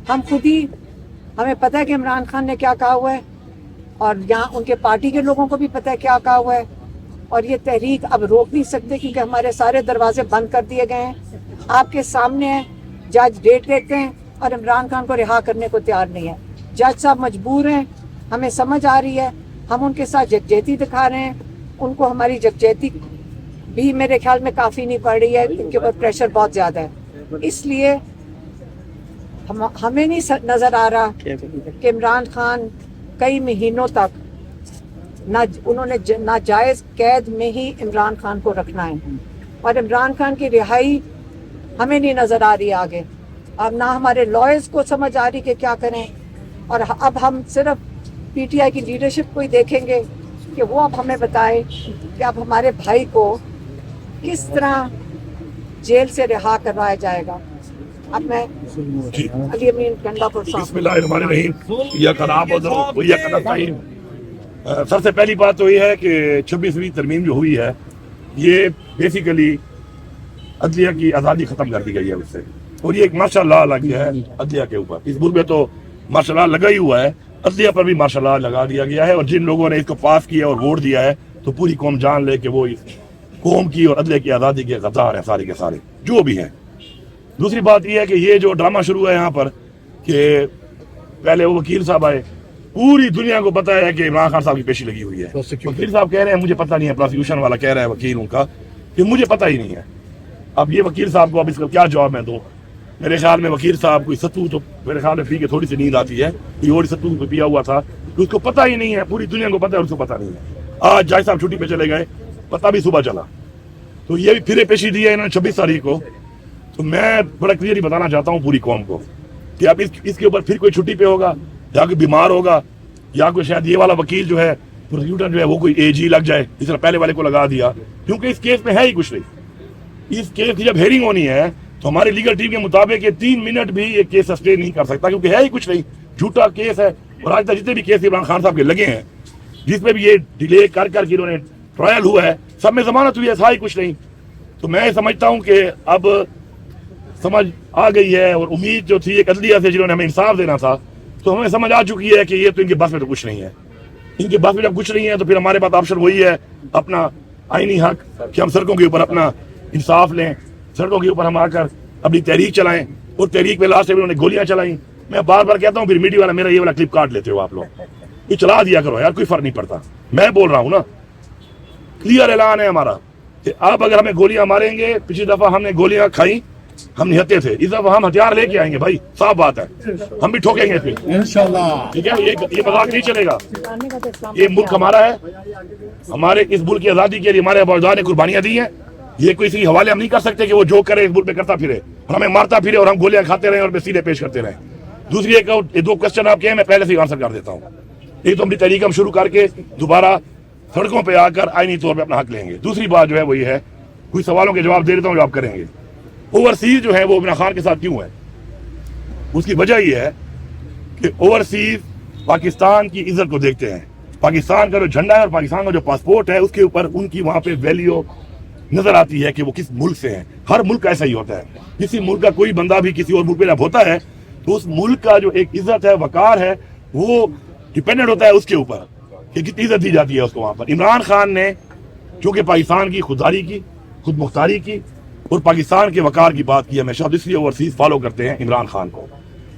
हम खुद ही, हमें पता है कि इमरान खान ने क्या कहा हुआ है, और यहाँ उनके पार्टी के लोगों को भी पता है क्या कहा हुआ है, और ये तहरीक अब रोक नहीं सकते क्योंकि हमारे सारे दरवाजे बंद कर दिए गए हैं। आपके सामने है, जज डेट देते हैं और इमरान खान को रिहा करने को तैयार नहीं है। जज साहब मजबूर हैं, हमें समझ आ रही है, हम उनके साथ यकजहती दिखा रहे हैं। उनको हमारी यकजहती भी मेरे ख्याल में काफ़ी नहीं पड़ रही है, इनके ऊपर प्रेशर बहुत ज़्यादा है। इसलिए हमें नहीं नज़र आ रहा कि इमरान खान कई महीनों तक उन्होंने नाजायज़ कैद में ही इमरान खान को रखना है, और इमरान खान की रिहाई हमें नहीं नज़र आ रही आगे। अब ना हमारे लॉयर्स को समझ आ रही कि क्या करें, और अब हम सिर्फ PTI की लीडरशिप को ही देखेंगे कि वो अब हमें बताए कि अब हमारे भाई को किस तरह जेल से रिहा करवाया जाएगा। अब मैं अली अमीन गंडापुर सबसे पहली बात तो ये है कि 26वीं तरमीम जो हुई है, ये बेसिकली अदलिया की आज़ादी ख़त्म कर दी गई है उससे, और ये एक मार्शल लॉ लग गया है अदलिया के ऊपर। इस मुल्क में तो मार्शल लॉ लगा ही हुआ है, अदलिया पर भी मार्शल लॉ लगा दिया गया है, और जिन लोगों ने इसको पास किया और वोट दिया है, तो पूरी कौम जान ले कि वो इस कौम की और अदलिया की आज़ादी के गद्दार हैं सारे के सारे जो भी हैं। दूसरी बात यह है कि ये जो ड्रामा शुरू है यहाँ पर कि पहले वो वकील साहब आए, पूरी दुनिया को पता है कि इमरान खान साहब की पेशी लगी हुई है। वकील साहब कह रहे हैं मुझे पता नहीं है, प्रोसिक्यूशन वाला कह रहा है वकील उनका कि मुझे पता ही नहीं है। अब ये वकील साहब को अब इसका क्या जवाब मैं दूँ? मेरे ख्याल में वकील साहब कोई सत्तू तो मेरे ख्याल में पी के थोड़ी सी नींद आती है, कोई और सत्तू को पिया हुआ था, तो उसको पता ही नहीं है, पूरी दुनिया को पता है, उसको पता नहीं है। आज जज साहब छुट्टी पे चले गए, पता भी सुबह चला, तो ये भी फिर पेशी दी है इन्होंने 26 तारीख को। तो मैं बड़ा क्लियरली बताना चाहता हूँ पूरी कौम को कि अब इसके ऊपर फिर कोई छुट्टी पे होगा, या कोई बीमार होगा, या कोई शायद ये वाला वकील जो है प्रोसिक्यूटर जो है वो कोई AG लग जाए, इस तरह पहले वाले को लगा दिया, क्योंकि इस केस में है ही कुछ नहीं। इस केस की जब हेयरिंग होनी है तो हमारी लीगल टीम के मुताबिक ये 3 मिनट भी ये केस सस्टेन नहीं कर सकता, क्योंकि है ही कुछ नहीं, झूठा केस है। और आज तक जितने भी केस इमरान खान साहब के लगे हैं, जिसमें भी ये डिले कर करके इन्होंने ट्रायल हुआ है, सब में जमानत हुई है, ऐसा ही कुछ नहीं। तो मैं समझता हूँ कि अब समझ आ गई है, और उम्मीद जो थी एक अदलिया से जिन्होंने हमें इंसाफ देना था, तो हमें समझ आ चुकी है कि ये तो इनके बस में तो कुछ नहीं है। इनके बस में जब कुछ नहीं है तो फिर हमारे पास ऑप्शन वही है, अपना आईनी हक कि हम सड़कों के ऊपर अपना इंसाफ लें, सड़कों के ऊपर हम आकर अपनी तहरीक चलाएं। और तहरीक में लास्ट में उन्होंने गोलियां चलाई। मैं बार बार कहता हूँ, फिर मीडिया वाला मेरा ये वाला क्लिप काट लेते हो आप लोग, ये चला दिया करो यार, कोई फर्क नहीं पड़ता। मैं बोल रहा हूँ ना, क्लियर ऐलान है हमारा कि अब अगर हमें गोलियां मारेंगे, पिछली दफा हमने गोलियां खाई, हम निहत्ते थे, इस दफा हम हथियार लेके आएंगे भाई, साफ बात है, हम भी ठोकेंगे फिर इंशाल्लाह, ठीक है। ये मजाक नहीं चलेगा। ये मुल्क हमारा है, हमारे इस मुल्क की आजादी के लिए हमारे आबादार ने कुर्बानियां दी हैं। ये कोई इसी हवाले हम नहीं कर सकते कि वो जो करे इस मुल्क में करता फिरे और हमें मारता फिरे और हम गोलियां खाते रहे और सीधे पेश करते रहे। दूसरी एक 2 क्वेश्चन आपके हैं, मैं पहले से ही आंसर कर देता हूँ। एक तो अपनी तहरीक हम शुरू करके दोबारा सड़कों पे आकर आईनी तौर पे अपना हक लेंगे। दूसरी बात जो है वो ये है, कुछ सवालों के जवाब दे देता हूँ जो आप करेंगे। ओवरसीज जो है वो इमरान खान के साथ क्यों है? उसकी वजह ये है कि ओवरसीज पाकिस्तान की इज्जत को देखते हैं। पाकिस्तान का जो झंडा है और पाकिस्तान का जो पासपोर्ट है, उसके ऊपर उनकी वहां पे वैल्यू नजर आती है कि वो किस मुल्क से हैं। हर मुल्क का ऐसा ही होता है। किसी मुल्क का कोई बंदा भी किसी और मुल्क पे जब होता है तो उस मुल्क का जो एक इज्जत है, वकार है, वो डिपेंडेंट होता है उसके ऊपर कि कितनी इज्जत दी जाती है उसको वहां पर। इमरान खान ने चूंकि पाकिस्तान की खुददारी की, खुद मुख्तारी की और पाकिस्तान के वकार की बात की हमेशा, इसलिए ओवरसीज फॉलो करते हैं इमरान खान को।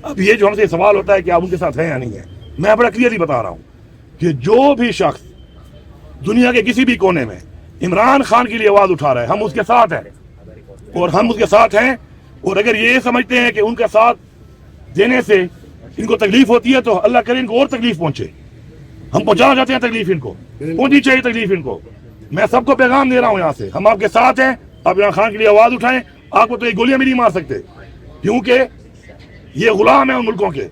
अब ये जो हमसे सवाल होता है कि आप उनके साथ हैं या नहीं है, मैं बड़ा क्लियरली बता रहा हूं कि जो भी शख्स दुनिया के किसी भी कोने में इमरान खान के लिए आवाज उठा रहा है, हम उसके साथ हैं और हम उसके साथ हैं। और अगर ये समझते हैं कि उनका साथ देने से इनको तकलीफ होती है तो अल्लाह करे इनको और तकलीफ पहुंचे। हम पहुंचाना चाहते हैं तकलीफ, इनको पहुंचनी चाहिए तकलीफ इनको। मैं सबको पैगाम दे रहा हूं यहाँ से, हम आपके साथ हैं। आप इमरान खान के लिए आवाज उठाएं। आपको तो एक गोलियां भी नहीं मार सकते, क्योंकि ये गुलाम है उन मुल्कों के,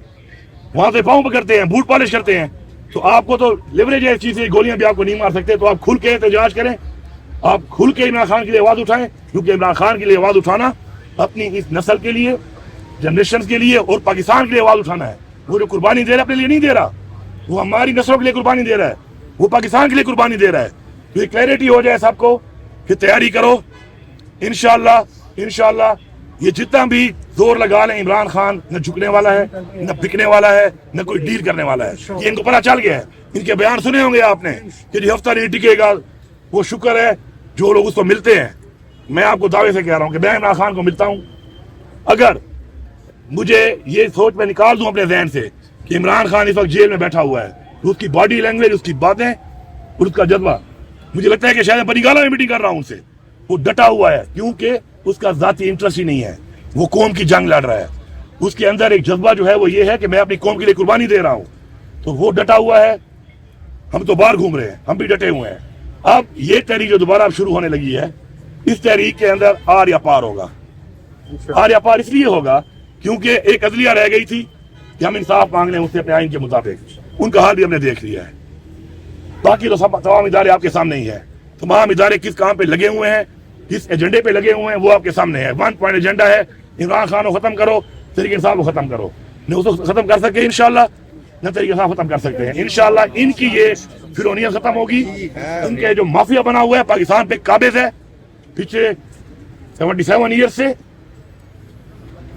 वहां से पाँव पकड़ते हैं, बूट पॉलिश करते हैं। तो आपको तो लिवरेज है इस चीज से, गोलियां भी आपको नहीं मार सकते। तो आप खुल के एहतजाज करें, आप खुल के इमरान खान के लिए आवाज उठाएं, क्योंकि इमरान खान के लिए आवाज उठाना अपनी इस नस्ल के लिए, जनरेशन के लिए और पाकिस्तान के लिए आवाज उठाना है। वो जो कुर्बानी दे रहा है अपने लिए नहीं दे रहा, वो हमारी नस्लों के लिए कुर्बानी दे रहा है, वो पाकिस्तान के लिए कुर्बानी दे रहा है। तो ये क्लैरिटी हो जाए सबको कि तैयारी करो। इंशाल्लाह इंशाल्लाह ये जितना भी जोर लगा लें, इमरान खान न झुकने वाला है, न बिकने वाला है, न कोई डील करने वाला है। ये इनको पता चल गया है। इनके बयान सुने होंगे आपने कि जो हफ्ता नहीं टिकेगा वो शुक्र है जो लोग उसको मिलते हैं। मैं आपको दावे से कह रहा हूं कि मैं इमरान खान को मिलता हूं। अगर मुझे ये सोच में निकाल दूं अपने जहन से कि इमरान खान इस वक्त जेल में बैठा हुआ है, तो उसकी बॉडी लैंग्वेज, उसकी बातें और उसका जज्बा, मुझे लगता है कि शायद बनीगाला में मीटिंग कर रहा हूं उनसे, वो डटा हुआ है, क्योंकि उसका जाती इंटरेस्ट ही नहीं है, वो कौम की जंग लड़ रहा है। उसके अंदर एक जज्बा जो है वो ये है कि मैं अपनी कौम के लिए कुर्बानी दे रहा हूं, तो वो डटा हुआ है। हम तो बाहर घूम रहे हैं, हम भी डटे हुए हैं। अब ये तहरीक जो दोबारा अब शुरू होने लगी है, इस तहरीक के अंदर आर या पार होगा। आर या पार इसलिए होगा क्योंकि एक अदलिया रह गई थी कि हम इंसाफ मांग लें उससे अपने आइन के मुताबिक। उनका हाल भी हमने देख लिया है। बाकी तो सब तमाम इदारे आपके सामने ही है। तमाम इदारे किस काम पे लगे हुए हैं, किस एजेंडे पे लगे हुए हैं, वो आपके सामने है। 1 पॉइंट एजेंडा है, इमरान खान को खत्म करो, तहरीक इंसाफ को खत्म करो। न उसको खत्म कर सके इंशाल्लाह, न तहरीक इंसाफ खत्म कर सकते हैं इंशाल्लाह। इनकी ये फिरौनियत खत्म होगी। इनके जो माफिया बना हुआ है पाकिस्तान पे काबिज है पिछले 77 ईयर से,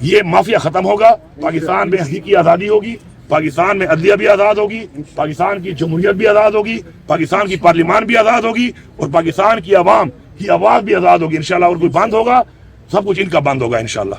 ये माफिया खत्म होगा। पाकिस्तान में हकीकी आज़ादी होगी, पाकिस्तान में अदलिया भी आज़ाद होगी, पाकिस्तान की जमहूरियत भी आज़ाद होगी, पाकिस्तान की पार्लियामान भी आज़ाद होगी और पाकिस्तान की आवाम की आवाज़ भी आज़ाद होगी इंशाल्लाह। और कोई बंद होगा, सब कुछ इनका बंद होगा इंशाल्लाह।